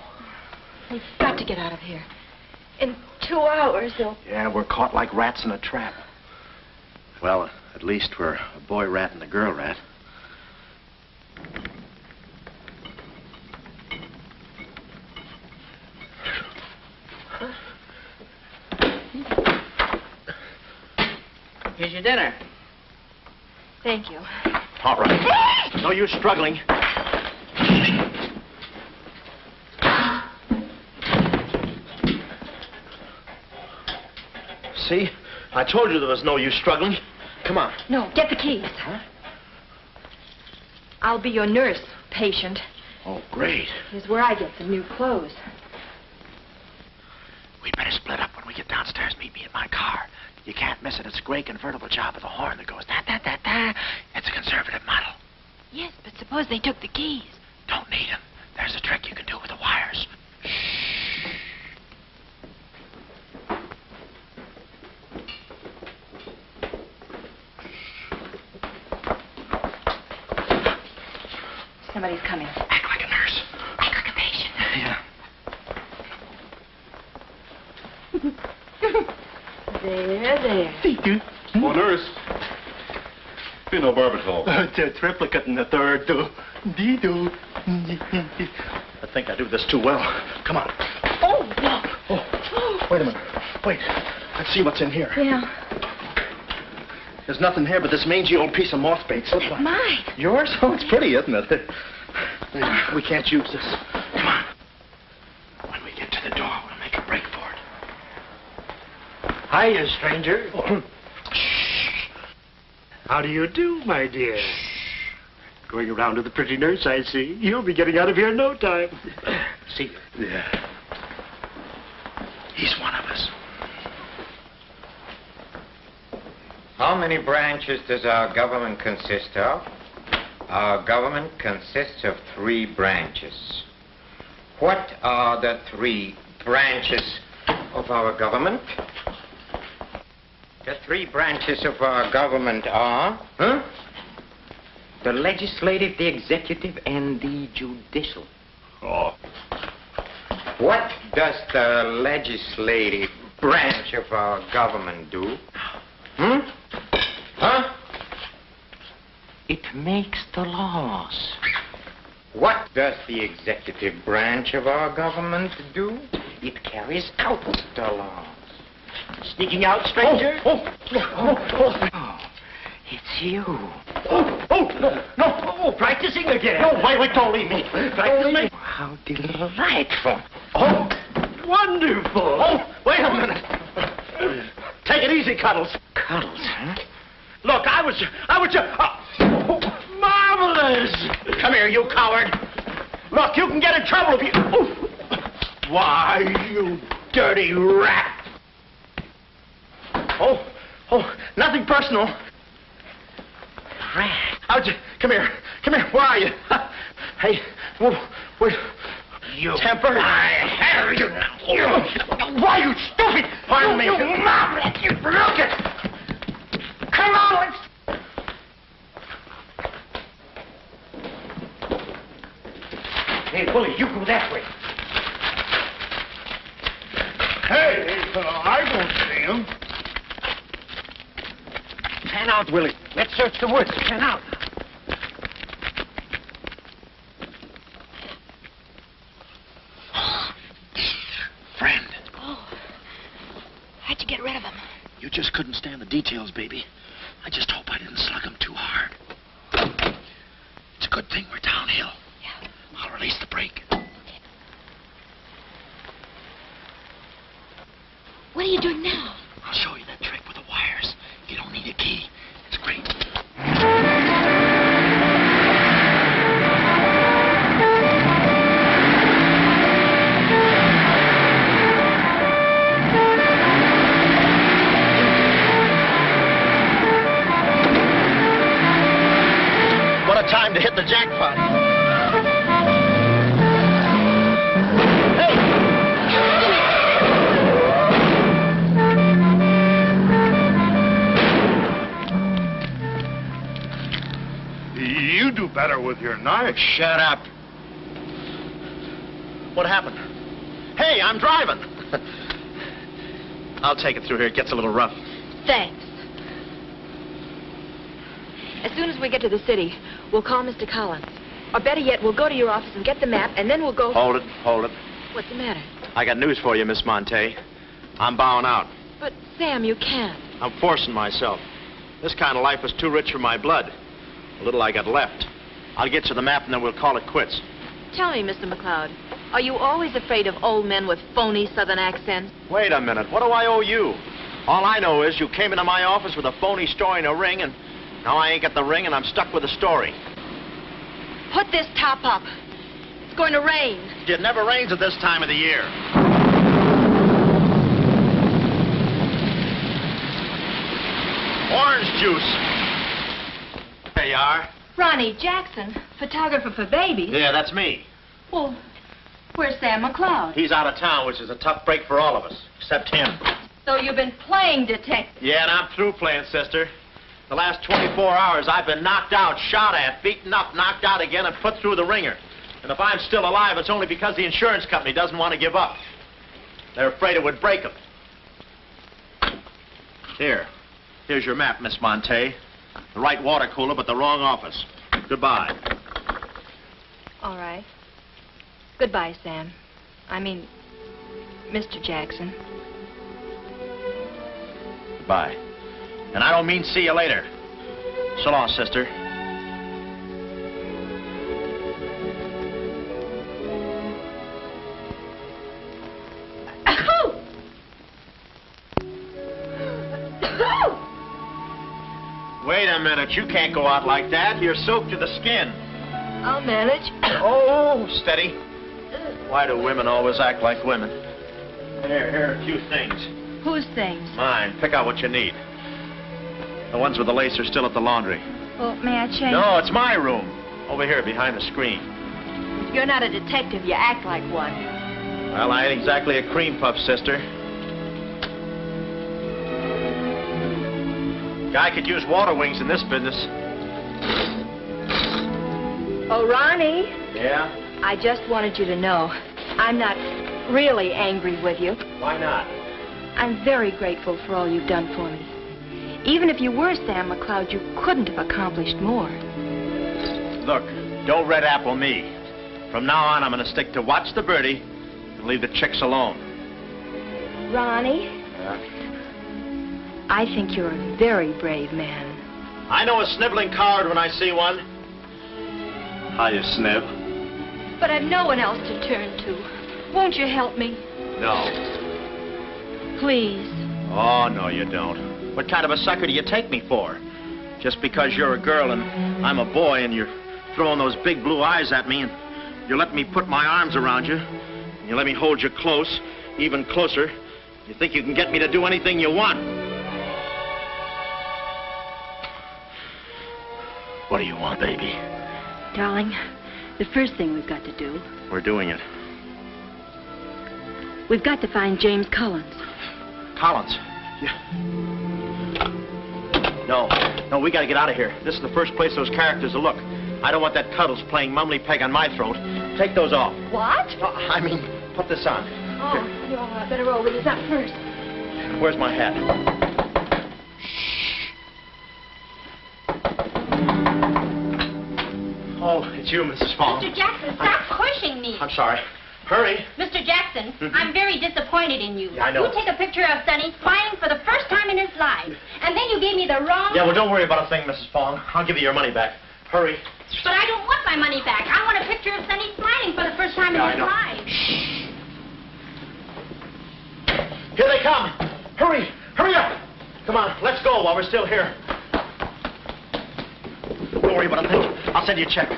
We've got to get out of here. In 2 hours, they'll... Yeah, we're caught like rats in a trap. Well, at least we're a boy rat and a girl rat. Here's your dinner. Thank you. All right. No use struggling. See? I told you there was no use struggling. Come on. No, get the keys. Huh? I'll be your nurse, patient. Oh, great. Here's where I get some new clothes. We'd better split up when we get downstairs. Meet me in my car. You can't miss it. It's a gray convertible job with a horn that goes da-da-da-da. It's a conservative model. Yes, but suppose they took the keys. Don't need them. There's a trick you can do with the wires. Somebody's coming. Act like a nurse. Act like a patient. Yeah. There. Oh, nurse. Be no barbertol. The triplicate in the third. Do. I think I do this too well. Come on. Oh, no. Oh, wait a minute. Wait. Let's see what's in here. Yeah. There's nothing here but this mangy old piece of mothbait. It's mine. Yours? Oh, it's pretty, isn't it? We can't use this. Come on. When we get to the door, we'll make a break for it. Hiya, stranger. Shh. How do you do, my dear? Going around to the pretty nurse, I see. You'll be getting out of here in no time. See? Yeah. He's one of us. How many branches does our government consist of? Our government consists of 3 branches. What are the 3 branches of our government? The 3 branches of our government are, the legislative, the executive, and the judicial. Oh. What does the legislative branch of our government do? It makes the laws. What does the executive branch of our government do? It carries out the laws. Sneaking out, stranger? Oh, it's you. No, practicing again. No, wait, don't leave me. Practicing? How delightful. Oh, wonderful. Oh, wait a minute. Take it easy, Cuddles. Cuddles, huh? Look, I was marvelous. Come here, you coward. Look, you can get in trouble if you... Why, you dirty rat. Oh, nothing personal. Rat. Come here. Where are you? Hey, wait. You. Temper? I have you now. You. Why, you stupid! Pardon me. You mop. You look it. Come on, let's... Hey, Willie, you go that way. Hey, I don't see him. Pan out, Willie. Let's search the woods. Pan out. Friend, Oh. How'd you get rid of him? you just couldn't stand the details, baby. I just hope I didn't slug him too hard. It's a good thing we're downhill. Yeah. I'll release the brake. What are you doing now? I'll show you that trick with the wires. You don't need a key. It's great. What a time to hit the jackpot. You do better with your knife. Shut up. What happened? Hey, I'm driving. I'll take it through here. It gets a little rough. Thanks. As soon as we get to the city, we'll call Mr. Collins. Or better yet, we'll go to your office and get the map, and then we'll go... Hold it, hold it. What's the matter? I got news for you, Miss Monte. I'm bowing out. But, Sam, you can't. I'm forcing myself. This kind of life was too rich for my blood. The little I got left. I'll get you the map, and then we'll call it quits. Tell me, Mr. McLeod, are you always afraid of old men with phony southern accents? Wait a minute. What do I owe you? All I know is you came into my office with a phony story and a ring, and now I ain't got the ring, and I'm stuck with the story. Put this top up. It's going to rain. It never rains at this time of the year. Orange juice. There you are. Ronnie Jackson, photographer for babies. Yeah, that's me. Well, where's Sam McLeod? He's out of town, which is a tough break for all of us, except him. So you've been playing detective. Yeah, and I'm through playing, sister. The last 24 hours, I've been knocked out, shot at, beaten up, knocked out again, and put through the ringer. And if I'm still alive, it's only because the insurance company doesn't want to give up. They're afraid it would break them. Here's your map, Miss Monte. The right water cooler, but the wrong office. Goodbye. All right. Goodbye, Sam. I mean, Mr. Jackson. Goodbye. And I don't mean see you later. So long, sister. Wait a minute. You can't go out like that. You're soaked to the skin. I'll manage. Oh, steady. Why do women always act like women? Here are a few things. Whose things? Mine. Pick out what you need. The ones with the lace are still at the laundry. Well, may I change? No, it's my room. Over here, behind the screen. If you're not a detective, you act like one. Well, I ain't exactly a cream puff, sister. Guy could use water wings in this business. Oh, Ronnie. Yeah? I just wanted you to know I'm not really angry with you. Why not? I'm very grateful for all you've done for me. Even if you were Sam McLeod, you couldn't have accomplished more. Look, don't red apple me. From now on, I'm going to stick to watch the birdie and leave the chicks alone. Ronnie, I think you're a very brave man. I know a sniveling coward when I see one. How you snib? But I've no one else to turn to. Won't you help me? No. Please. Oh, no, you don't. What kind of a sucker do you take me for? Just because you're a girl and I'm a boy and you're throwing those big blue eyes at me and you let me put my arms around you and you let me hold you close, even closer, you think you can get me to do anything you want. What do you want, baby? Darling, the first thing we've got to do... We're doing it. We've got to find James Collins. Collins? Yeah. No, we gotta get out of here. This is the first place those characters will look. I don't want that Cuddles playing Mumley Peg on my throat. Take those off. What? I mean, put this on. Oh, you better roll with this up first. Where's my hat? Oh, it's you, Mrs. Fong. Mr. Jackson, stop pushing me. I'm sorry. Hurry. Mr. Jackson, I'm very disappointed in you. Yeah, I know. You take a picture of Sonny smiling for the first time in his life, and then you gave me the wrong... Yeah, well, don't worry about a thing, Mrs. Fong. I'll give you your money back. Hurry. But I don't want my money back. I want a picture of Sonny smiling for the first time in his life. Shh. Here they come. Hurry. Hurry up. Come on, let's go while we're still here. Don't worry about a thing. I'll send you a check.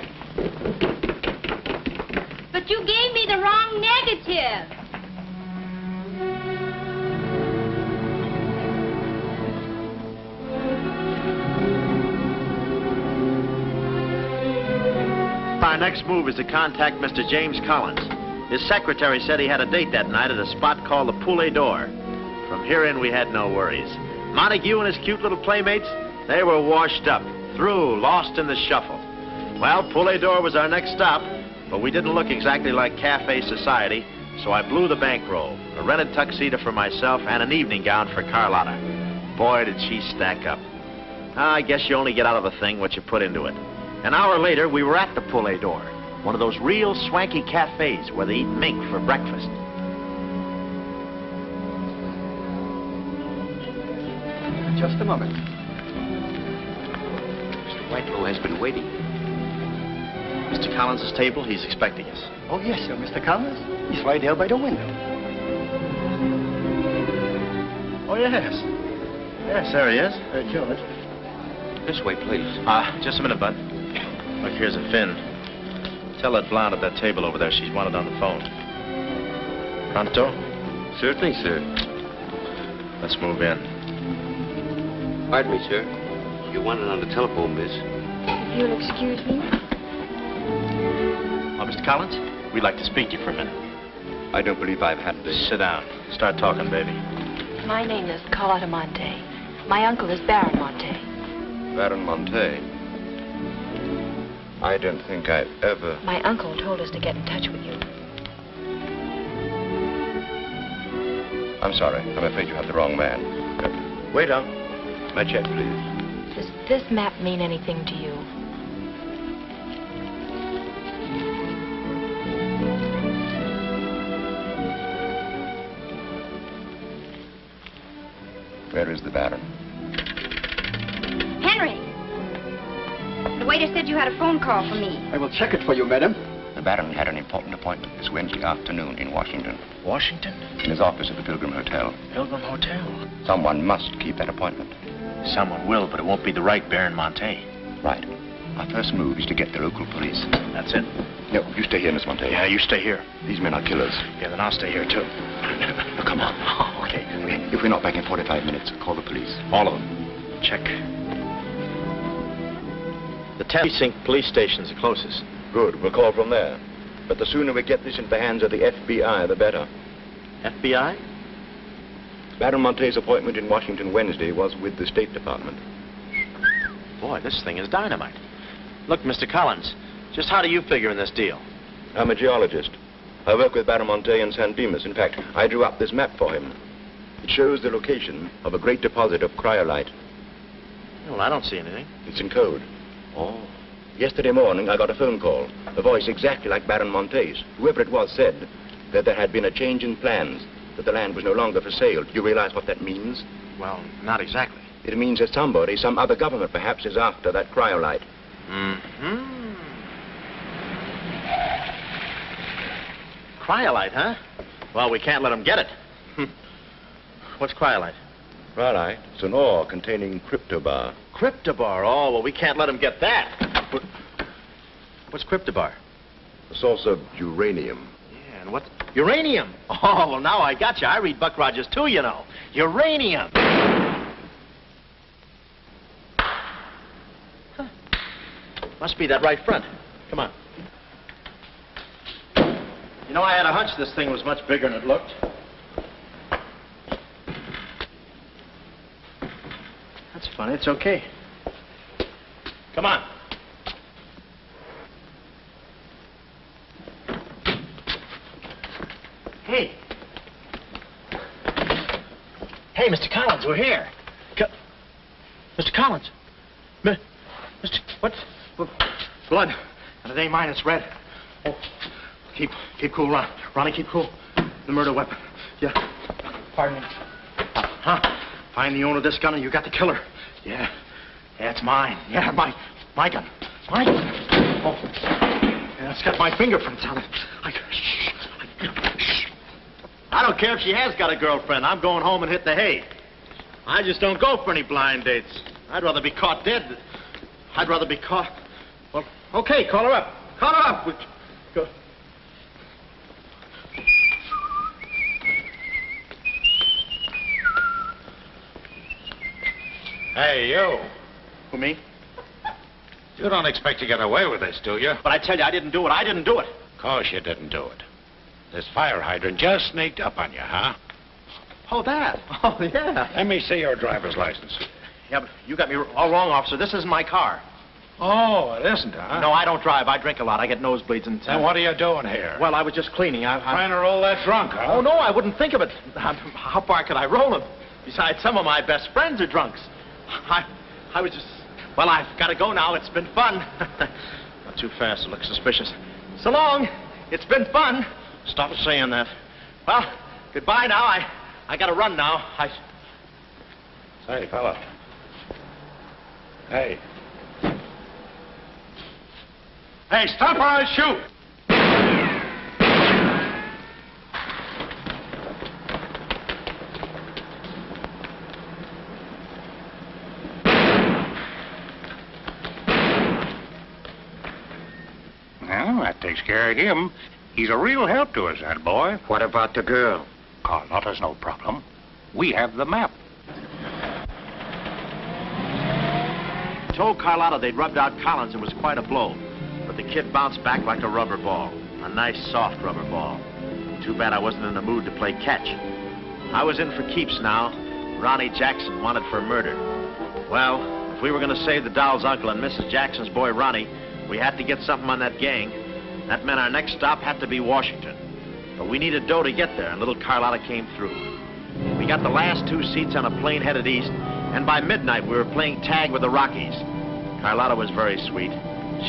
But you gave me the wrong negative. Our next move is to contact Mr. James Collins. His secretary said he had a date that night at a spot called the Poulet d'Or. From here in, we had no worries. Montague and his cute little playmates, they were washed up, through, lost in the shuffle. Well, Poulet d'Or was our next stop, but we didn't look exactly like cafe society, so I blew the bankroll, a rented tuxedo for myself and an evening gown for Carlotta. Boy, did she stack up. I guess you only get out of a thing what you put into it. An hour later, we were at the Poulet d'Or, one of those real swanky cafes where they eat mink for breakfast. Just a moment. Mr. Whitelow has been waiting. Mr. Collins' table, he's expecting us. Oh, yes, sir, Mr. Collins. He's right there by the window. Oh, yes. Yes, there he is. George. This way, please. Just a minute, Bud. Look, here's a fin. Tell that blonde at that table over there she's wanted on the phone. Pronto? Certainly, sir. Let's move in. Pardon me, sir. You wanted on the telephone, miss. If you'll excuse me. Oh, Mr. Collins, we'd like to speak to you for a minute. I don't believe I've had this. Sit down. Start talking, baby. My name is Carlotta Monte. My uncle is Baron Monte. Baron Monte. I don't think I've ever... My uncle told us to get in touch with you. I'm sorry. I'm afraid you have the wrong man. Waiter. My check, please. Does this map mean anything to you? Where is the Baron? Henry! The waiter said you had a phone call for me. I will check it for you, madam. The Baron had an important appointment this Wednesday afternoon in Washington. Washington? In his office at the Pilgrim Hotel. Pilgrim Hotel? Someone must keep that appointment. Someone will, but it won't be the right Baron Monte. Right. Our first move is to get the local police. That's it. No, you stay here, Miss Monte. Yeah, you stay here. These men are killers. Yeah, then I'll stay here, too. No, come on. Oh, okay. If we're not back in 45 minutes, call the police. All of them. Check. The 10th Precinct police station's the closest. Good. We'll call from there. But the sooner we get this into the hands of the FBI, the better. FBI? Baron Monte's appointment in Washington Wednesday was with the State Department. Boy, this thing is dynamite. Look, Mr. Collins, just how do you figure in this deal? I'm a geologist. I work with Baron Monte in San Dimas. In fact, I drew up this map for him. It shows the location of a great deposit of cryolite. Well, I don't see anything. It's in code. Oh. Yesterday morning, I got a phone call. A voice exactly like Baron Monte's. Whoever it was said that there had been a change in plans, that the land was no longer for sale. Do you realize what that means? Well, not exactly. It means that somebody, some other government perhaps, is after that cryolite. Mm-hmm. Cryolite, huh? Well, we can't let them get it. What's cryolite? Cryolite? It's an ore containing cryptobar. Cryptobar? Oh, well, we can't let them get that. What's cryptobar? A source of uranium. Yeah, and what? Uranium? Oh, well, now I got you. I read Buck Rogers, too, you know. Uranium. Huh. Must be that right front. Come on. You know, I had a hunch this thing was much bigger than it looked. funny. It's okay. Come on. Hey. Hey, Mr. Collins, we're here. Mr. Collins. Mr. What? Blood. And it ain't mine, it's red. Oh, keep cool, Ron. Ronnie, keep cool. The murder weapon. Yeah. Pardon me. Huh? Find the owner of this gun and you got the killer. Yeah. Yeah, it's mine. Yeah, my gun. My gun. Oh. Yeah, it's got my fingerprints on it. I don't care if she has got a girlfriend. I'm going home and hit the hay. I just don't go for any blind dates. I'd rather be caught dead. I'd rather be caught... Well, okay, call her up. Call her up. Go. Hey, you. Who, me? You don't expect to get away with this, do you? But I tell you, I didn't do it. I didn't do it. Of course you didn't do it. This fire hydrant just sneaked up on you, huh? Oh, that? Oh, yeah. Let me see your driver's license. Yeah, but you got me all wrong, officer. This isn't my car. Oh, it isn't, huh? No, I don't drive. I drink a lot. I get nosebleeds and... Then what are you doing here? Well, I was just cleaning. Trying to roll that drunk, huh? Oh, no, I wouldn't think of it. How far could I roll him? Besides, some of my best friends are drunks. I was just... Well, I've got to go now. It's been fun. Not too fast. It looks suspicious. So long. It's been fun. Stop saying that. Well, goodbye now. I got to run now. Say, fella. Hey. Hey, stop or I'll shoot! Well, that takes care of him. He's a real help to us, that boy. What about the girl? Carlotta's no problem. We have the map. Told Carlotta they'd rubbed out Collins. It was quite a blow. But the kid bounced back like a rubber ball. A nice, soft rubber ball. Too bad I wasn't in the mood to play catch. I was in for keeps now. Ronnie Jackson wanted for murder. Well, if we were going to save the doll's uncle and Mrs. Jackson's boy, Ronnie, we had to get something on that gang. That meant our next stop had to be Washington. But we needed dough to get there, and little Carlotta came through. We got the last 2 seats on a plane headed east, and by midnight we were playing tag with the Rockies. Carlotta was very sweet.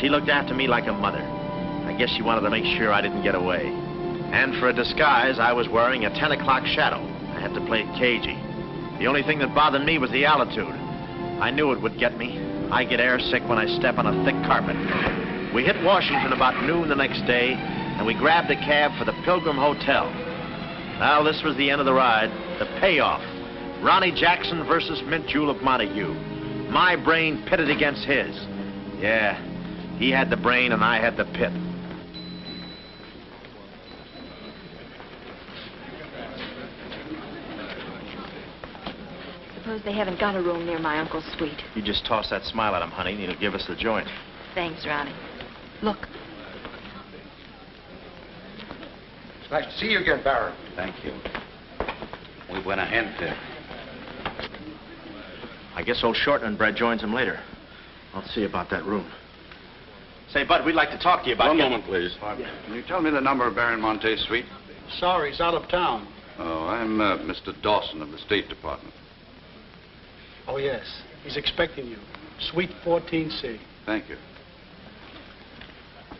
She looked after me like a mother. I guess she wanted to make sure I didn't get away. And for a disguise, I was wearing a 10 o'clock shadow. I had to play it cagey. The only thing that bothered me was the altitude. I knew it would get me. I get airsick when I step on a thick carpet. We hit Washington about noon the next day, and we grabbed a cab for the Pilgrim Hotel. Well, this was the end of the ride, the payoff. Ronnie Jackson versus Mint Julep Montague. My brain pitted against his. Yeah, he had the brain and I had the pit. Suppose they haven't got a room near my uncle's suite. You just toss that smile at him, honey, and he'll give us the joint. Thanks, Ronnie. Look. It's nice to see you again, Barron. Thank you. Muy buena gente. I guess old Shorten and Brett joins him later. I'll see about that room. Say, Bud, we'd like to talk to you about... One moment, please. Can you tell me the number of Baron Monte's suite? Sorry, he's out of town. Oh, I'm Mr. Dawson of the State Department. Oh, yes. He's expecting you. Suite 14C. Thank you.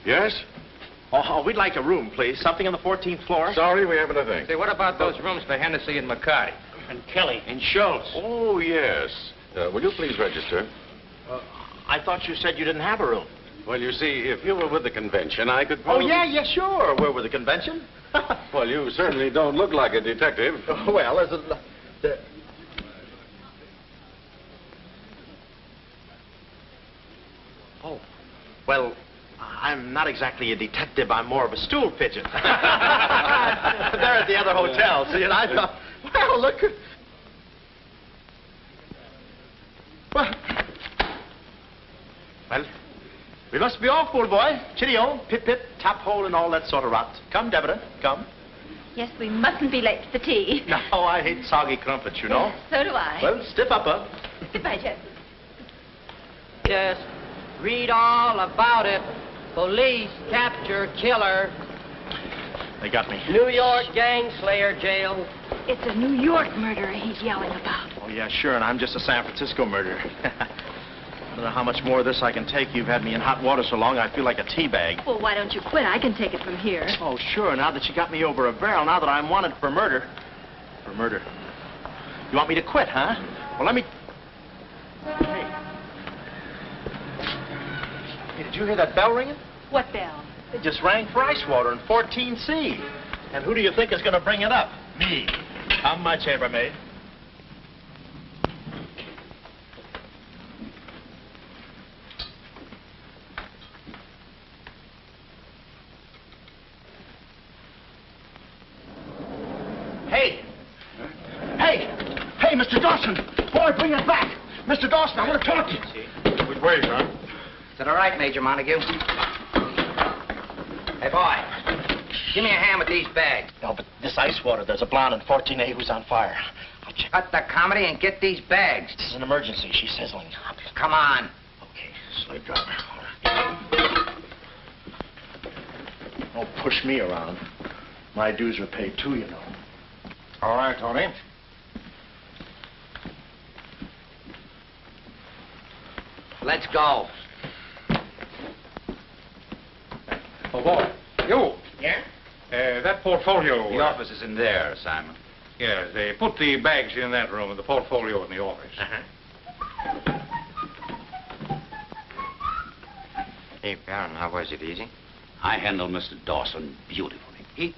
Yes? Oh, we'd like a room, please. Something on the 14th floor. Sorry, we haven't a thing. Say, what about those rooms for Hennessy and McCarty? And Kelly. And Schultz? Oh, yes. Will you please register? I thought you said you didn't have a room. Well, you see, if you were with the convention, I could Oh, probably... yeah, sure. We're with the convention. Well, you certainly don't look like a detective. Well, as a... Oh, well, I'm not exactly a detective. I'm more of a stool pigeon. They're at the other hotel, see, and I thought, well, look... Well, we must be off, old boy. Chitty-o, pip-pip, tap-hole, and all that sort of rot. Come, Deborah, come. Yes, we mustn't be late for tea. No, I hate soggy crumpets, you know. So do I. Well, stiff upper. Goodbye, Jeff. Just read all about it. Police capture killer. They got me. New York gang slayer jail. It's a New York murderer he's yelling about. Oh, yeah, sure, and I'm just a San Francisco murderer. I don't know how much more of this I can take. You've had me in hot water so long, I feel like a tea bag. Well, why don't you quit? I can take it from here. Oh, sure, now that you got me over a barrel, now that I'm wanted for murder. For murder. You want me to quit, huh? Well, let me... Hey, did you hear that bell ringing? What bell? It just rang for ice water in 14C. And who do you think is going to bring it up? Me. How much, chambermaid? Hey! Hey! Hey, Mr. Dawson! Boy, bring it back! Mr. Dawson, I want to talk to you. Which way, son? Is that all right, Major Montague? Hey, boy. Give me a hand with these bags. No, but this ice water, there's a blonde in 14A who's on fire. Cut the comedy and get these bags. This is an emergency. She's sizzling. Come on. Okay, slave driver. Don't push me around. My dues are paid too, you know. All right, Tony. Let's go. Oh, boy. You. Yeah? That portfolio... The office is in there, Simon. Yeah, they put the bags in that room and the portfolio in the office. Hey, Baron, how was it? Easy? I handled Mr. Dawson beautifully.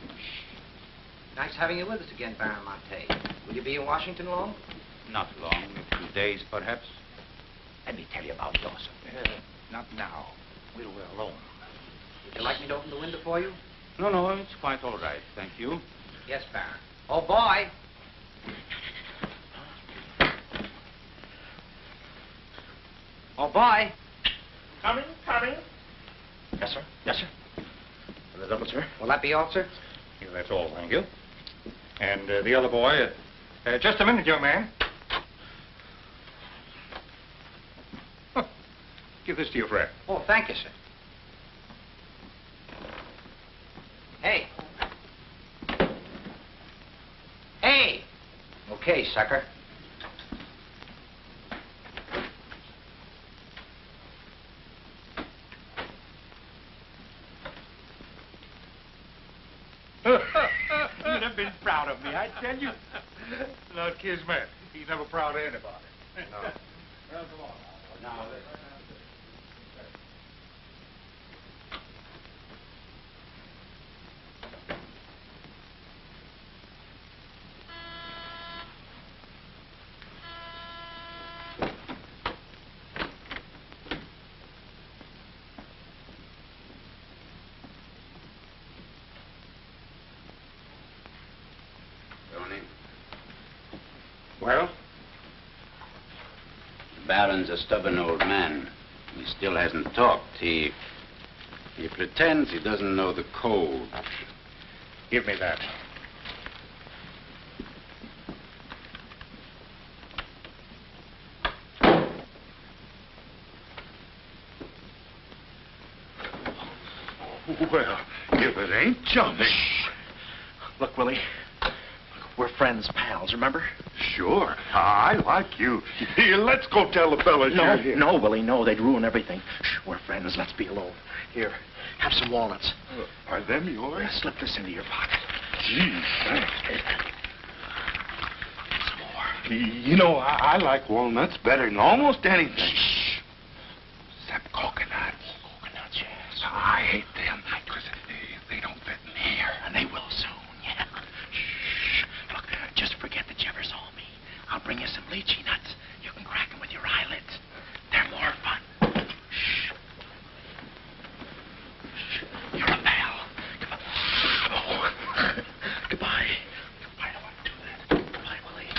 Nice having you with us again, Baron Monte. Will you be in Washington long? Not long, a few days, perhaps. Let me tell you about Dawson. Not now. We're alone. Would you like me to open the window for you? No, it's quite all right, thank you. Yes, Baron. Oh, boy. Oh, boy. Coming. Yes, sir. Yes, sir. The double, sir. Will that be all, sir? Yeah, that's all, thank you. And the other boy, just a minute, young man. Huh. Give this to your friend. Oh, thank you, sir. Hey. Hey. Okay, sucker. You'd have been proud of me, I tell you. Not Kismet. He's never proud of anybody. No. Well, come on now. Well? The Baron's a stubborn old man. He still hasn't talked. He pretends he doesn't know the code. Give me that. Well, if it ain't Johnny. Look, Willie. We're friends, pals, remember? Sure. I like you. Here, let's go tell the fellas you're here. No, Willie, no. They'd ruin everything. Shh, we're friends. Let's be alone. Here, have some walnuts. Are them yours? Slip this into your pocket. Gee, thanks. Some more. You know, I like walnuts better than almost anything. Shh. Except coconuts. Coconuts, yes. I hate them because they don't fit in here. And they will soon, yeah. Shh. Look, just forget that you ever saw me. I'll bring you some lychee nuts. You can crack them with your eyelids. They're more fun. Shh. Shh. You're a pal. Come on. Oh. Goodbye. I don't want to do that. Goodbye, Willie.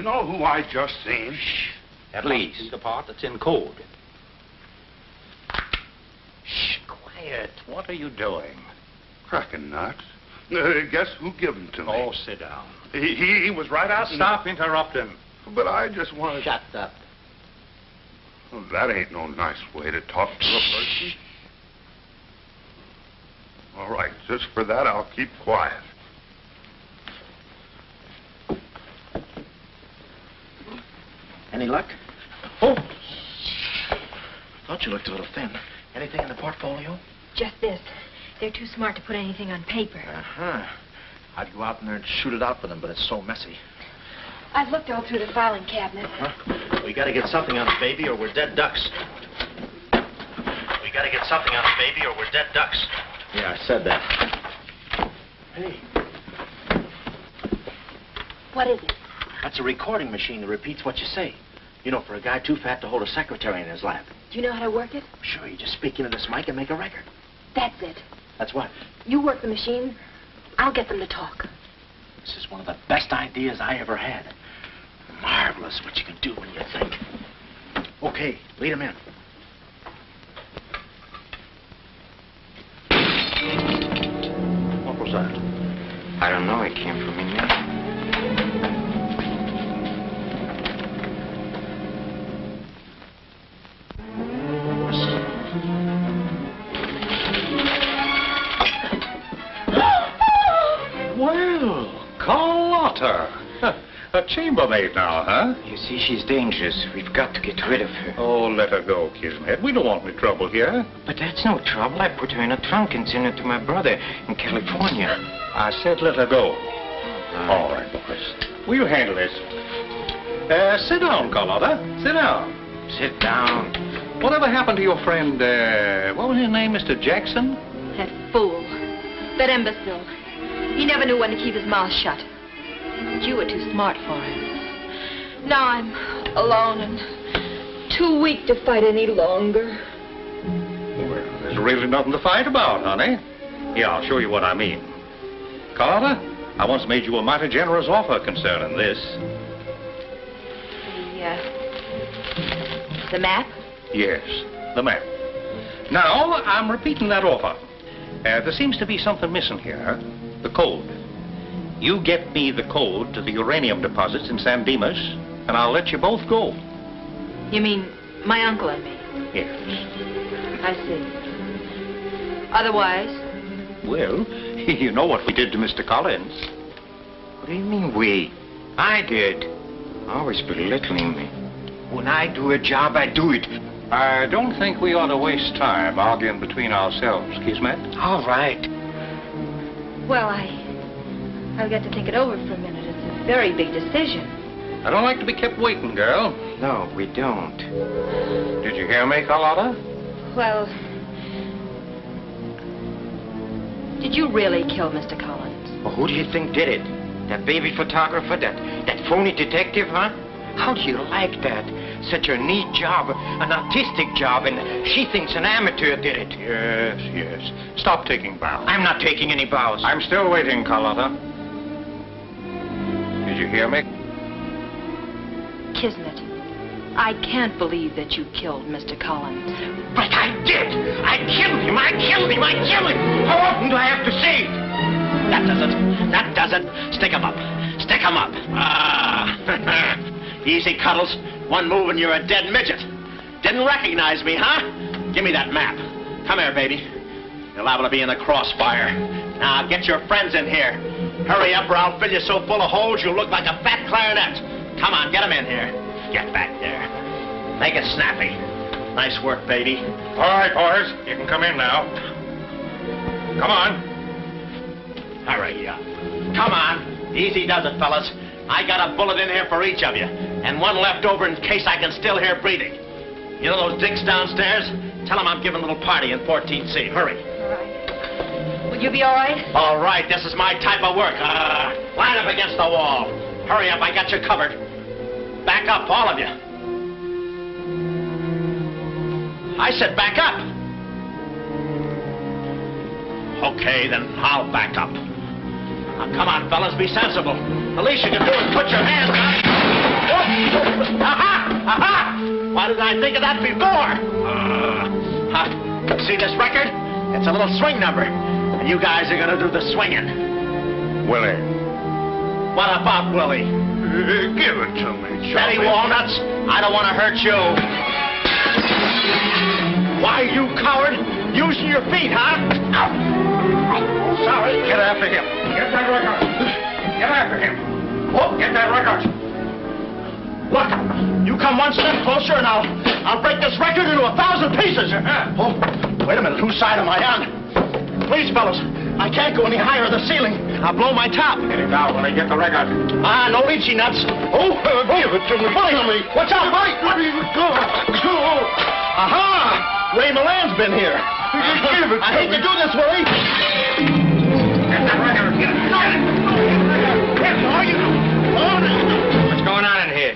know who I just seen? Shh. Please. The part that's in code. Shh, quiet. What are you doing? Cracking nuts. Guess who gave him to me? Oh, sit down. He was right out. Stop interrupting. But I just wanted. Shut up. Well, that ain't no nice way to talk to a person. All right, just for that, I'll keep quiet. Any luck? Oh! Thought you looked a little thin. Anything in the portfolio? Just this. They're too smart to put anything on paper. Uh-huh. I'd go out in there and shoot it out for them, but it's so messy. I've looked all through the filing cabinet. Huh? We gotta get something on it, baby, or we're dead ducks. We gotta get something on it, baby, or we're dead ducks. Yeah, I said that. Hey. What is it? That's a recording machine that repeats what you say. You know, for a guy too fat to hold a secretary in his lap. Do you know how to work it? Sure, you just speak into this mic and make a record. That's it. That's what? You work the machine. I'll get them to talk. This is one of the best ideas I ever had. Marvelous what you can do when you think. Okay, lead him in. What was that? I don't know. It came from in there. Well, Carlotta. A chambermaid now, huh? You see, she's dangerous. We've got to get rid of her. Oh, let her go, Kismet. We don't want any trouble here. But that's no trouble. I put her in a trunk and sent her to my brother in California. I said let her go. All right, boys. We'll handle this. Sit down, Carlotta. Sit down. Sit down. Whatever happened to your friend, what was his name, Mr. Jackson? That fool. That imbecile. He never knew when to keep his mouth shut. But you were too smart for him. Now I'm alone and too weak to fight any longer. Well, there's really nothing to fight about, honey. Here, I'll show you what I mean. Carlotta, I once made you a mighty generous offer concerning this. The map? Yes, the map. Now, I'm repeating that offer. There seems to be something missing here. The code. You get me the code to the uranium deposits in San Dimas, and I'll let you both go. You mean my uncle and me? Yes. I see. Otherwise? Well, you know what we did to Mr. Collins. What do you mean, we? I did. Always belittling me. When I do a job, I do it. I don't think we ought to waste time arguing between ourselves, Kismet. All right. Well, I've got to think it over for a minute. It's a very big decision. I don't like to be kept waiting, girl. No, we don't. Did you hear me, Carlotta? Well, did you really kill Mr. Collins? Well, who do you think did it? That baby photographer? That phony detective, huh? How do you like that? Such a neat job, an artistic job, and she thinks an amateur did it. Yes, yes. Stop taking bows. I'm not taking any bows. I'm still waiting, Carlotta. Did you hear me? Kismet, I can't believe that you killed Mr. Collins. But I did! I killed him! I killed him! I killed him! How often do I have to say it? That does it. That does it. Stick him up. Stick him up. Ah. Easy, Cuddles. One move and you're a dead midget. Didn't recognize me, huh? Give me that map. Come here, baby. You're liable to be in the crossfire. Now, get your friends in here. Hurry up or I'll fill you so full of holes you'll look like a fat clarinet. Come on, get them in here. Get back there. Make it snappy. Nice work, baby. All right, boys. You can come in now. Come on. Hurry up. Come on. Easy does it, fellas. I got a bullet in here for each of you, and one left over in case I can still hear breathing. You know those dicks downstairs? Tell them I'm giving a little party in 14C. Hurry. All right. Will you be all right? All right, this is my type of work. Line up against the wall. Hurry up, I got you covered. Back up, all of you. I said back up. Okay, then I'll back up. Now, come on, fellas, be sensible. The least you can do is put your hands up. Aha! Why didn't I think of that before? See this record? It's a little swing number. And you guys are gonna do the swinging. Willie. What about Willie? Give it to me, Betty Walnuts, I don't want to hurt you. Why, you coward? Using your feet, huh? Sorry. Get after him. Get that record. Get after him. Oh, get that record. Look, you come one step closer and I'll break this record into 1,000 pieces. Oh, wait a minute. Whose side am I on? Please, fellas, I can't go any higher than the ceiling. I'll blow my top. Get it out when I get the record. No leechy nuts. Oh, give it to me. Buddy, watch out, buddy. Aha! Ray Milan's been here. I hate to do this, Willie. Get that record. Get it. What's going on in here?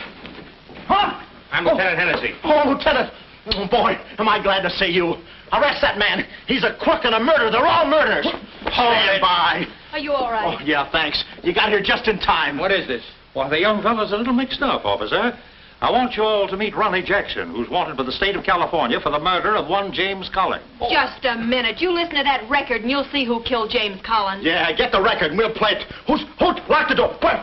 Huh? I'm Lieutenant Hennessy. Oh, Lieutenant. Oh, boy, am I glad to see you. Arrest that man. He's a crook and a murderer. They're all murderers. Stand by. Are you all right? Oh, yeah, thanks. You got here just in time. What is this? Why, the young fellow's a little mixed up, officer. I want you all to meet Ronnie Jackson, who's wanted by the state of California for the murder of one James Collins. Just a minute. You listen to that record and you'll see who killed James Collins. Yeah, get the record and we'll play it. Who? Lock the door. Quick.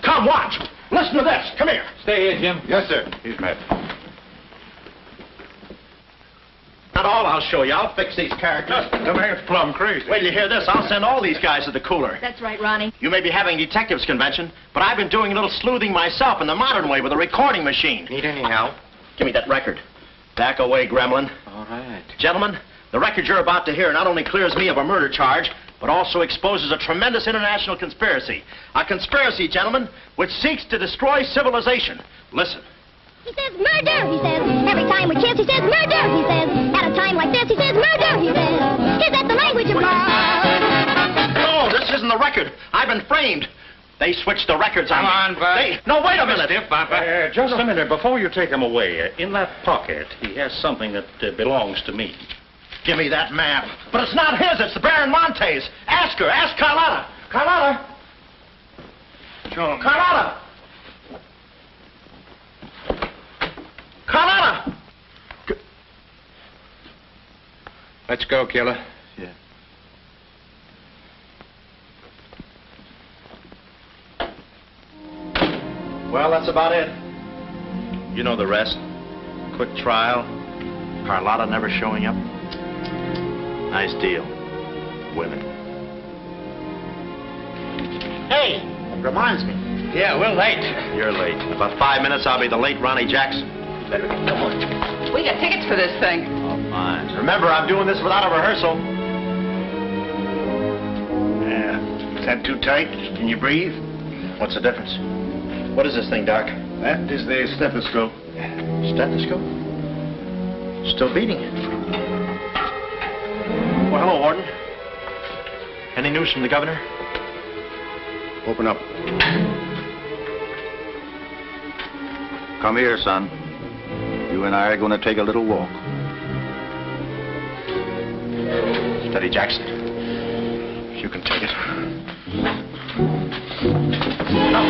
Come, watch. Listen to this. Come here. Stay here, Jim. Yes, sir. He's met. Not all I'll show you. I'll fix these characters. The man's plumb crazy. Wait till you hear this. I'll send all these guys to the cooler. That's right, Ronnie. You may be having detectives convention, but I've been doing a little sleuthing myself in the modern way with a recording machine. Need any help? Give me that record. Back away, gremlin. All right. Gentlemen, the record you're about to hear not only clears me of a murder charge, but also exposes a tremendous international conspiracy. A conspiracy, gentlemen, which seeks to destroy civilization. Listen. He says murder, he says. Every time we kiss, he says murder, he says. At a time like this, he says murder, he says. Is that the language of love? No, this isn't the record. I've been framed. They switched the records on me. Come on, Bud. No, wait a minute. Just a minute. Before you take him away, in that pocket, he has something that belongs to me. Give me that map. But it's not his. It's the Baron Monte's. Ask her. Ask Carlotta. Carlotta. John. Carlotta. Carlotta. Let's go, killer. Yeah. Well, that's about it. You know the rest. Quick trial. Carlotta never showing up. Nice deal. Women. Hey, reminds me. Yeah, we're late. You're late. In about 5 minutes, I'll be the late Ronnie Jackson. Better get going. We got tickets for this thing. Oh, fine. Remember, I'm doing this without a rehearsal. Yeah. Is that too tight? Can you breathe? What's the difference? What is this thing, Doc? That is the stethoscope. Stethoscope? Still beating. Well, hello, Warden. Any news from the governor? Open up. Come here, son. You and I are going to take a little walk. Steady, Jackson. You can take it. No,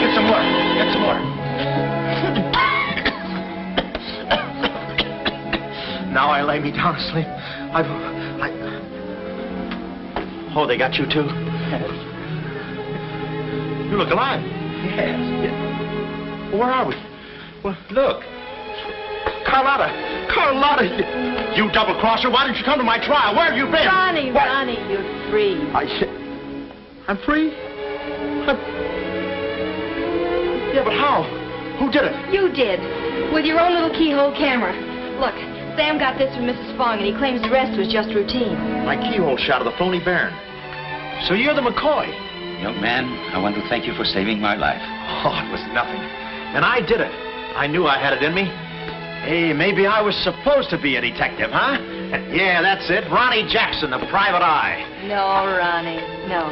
get some water. Get some water. Now I lay me down to sleep. Oh, they got you too? Yes. You look alive. Yes. Well, where are we? Well, look. Carlotta. Carlotta, you double-crosser. Why didn't you come to my trial? Where have you been? Ronnie, Ronnie, you're free. I'm free? Yeah, but how? Who did it? You did. With your own little keyhole camera. Look, Sam got this from Mrs. Fong, and he claims the rest was just routine. My keyhole shot of the phony Baron. So you're the McCoy? Young man, I want to thank you for saving my life. Oh, it was nothing. And I did it. I knew I had it in me. Hey, maybe I was supposed to be a detective, huh? Yeah, that's it. Ronnie Jackson, the private eye. No, Ronnie, no.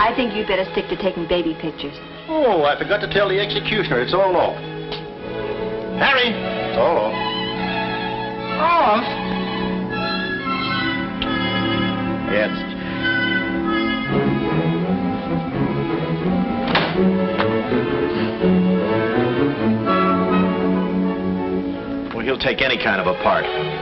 I think you'd better stick to taking baby pictures. Oh, I forgot to tell the executioner. It's all off. Harry! It's all off. Off? Yes. he'll take any kind of a part.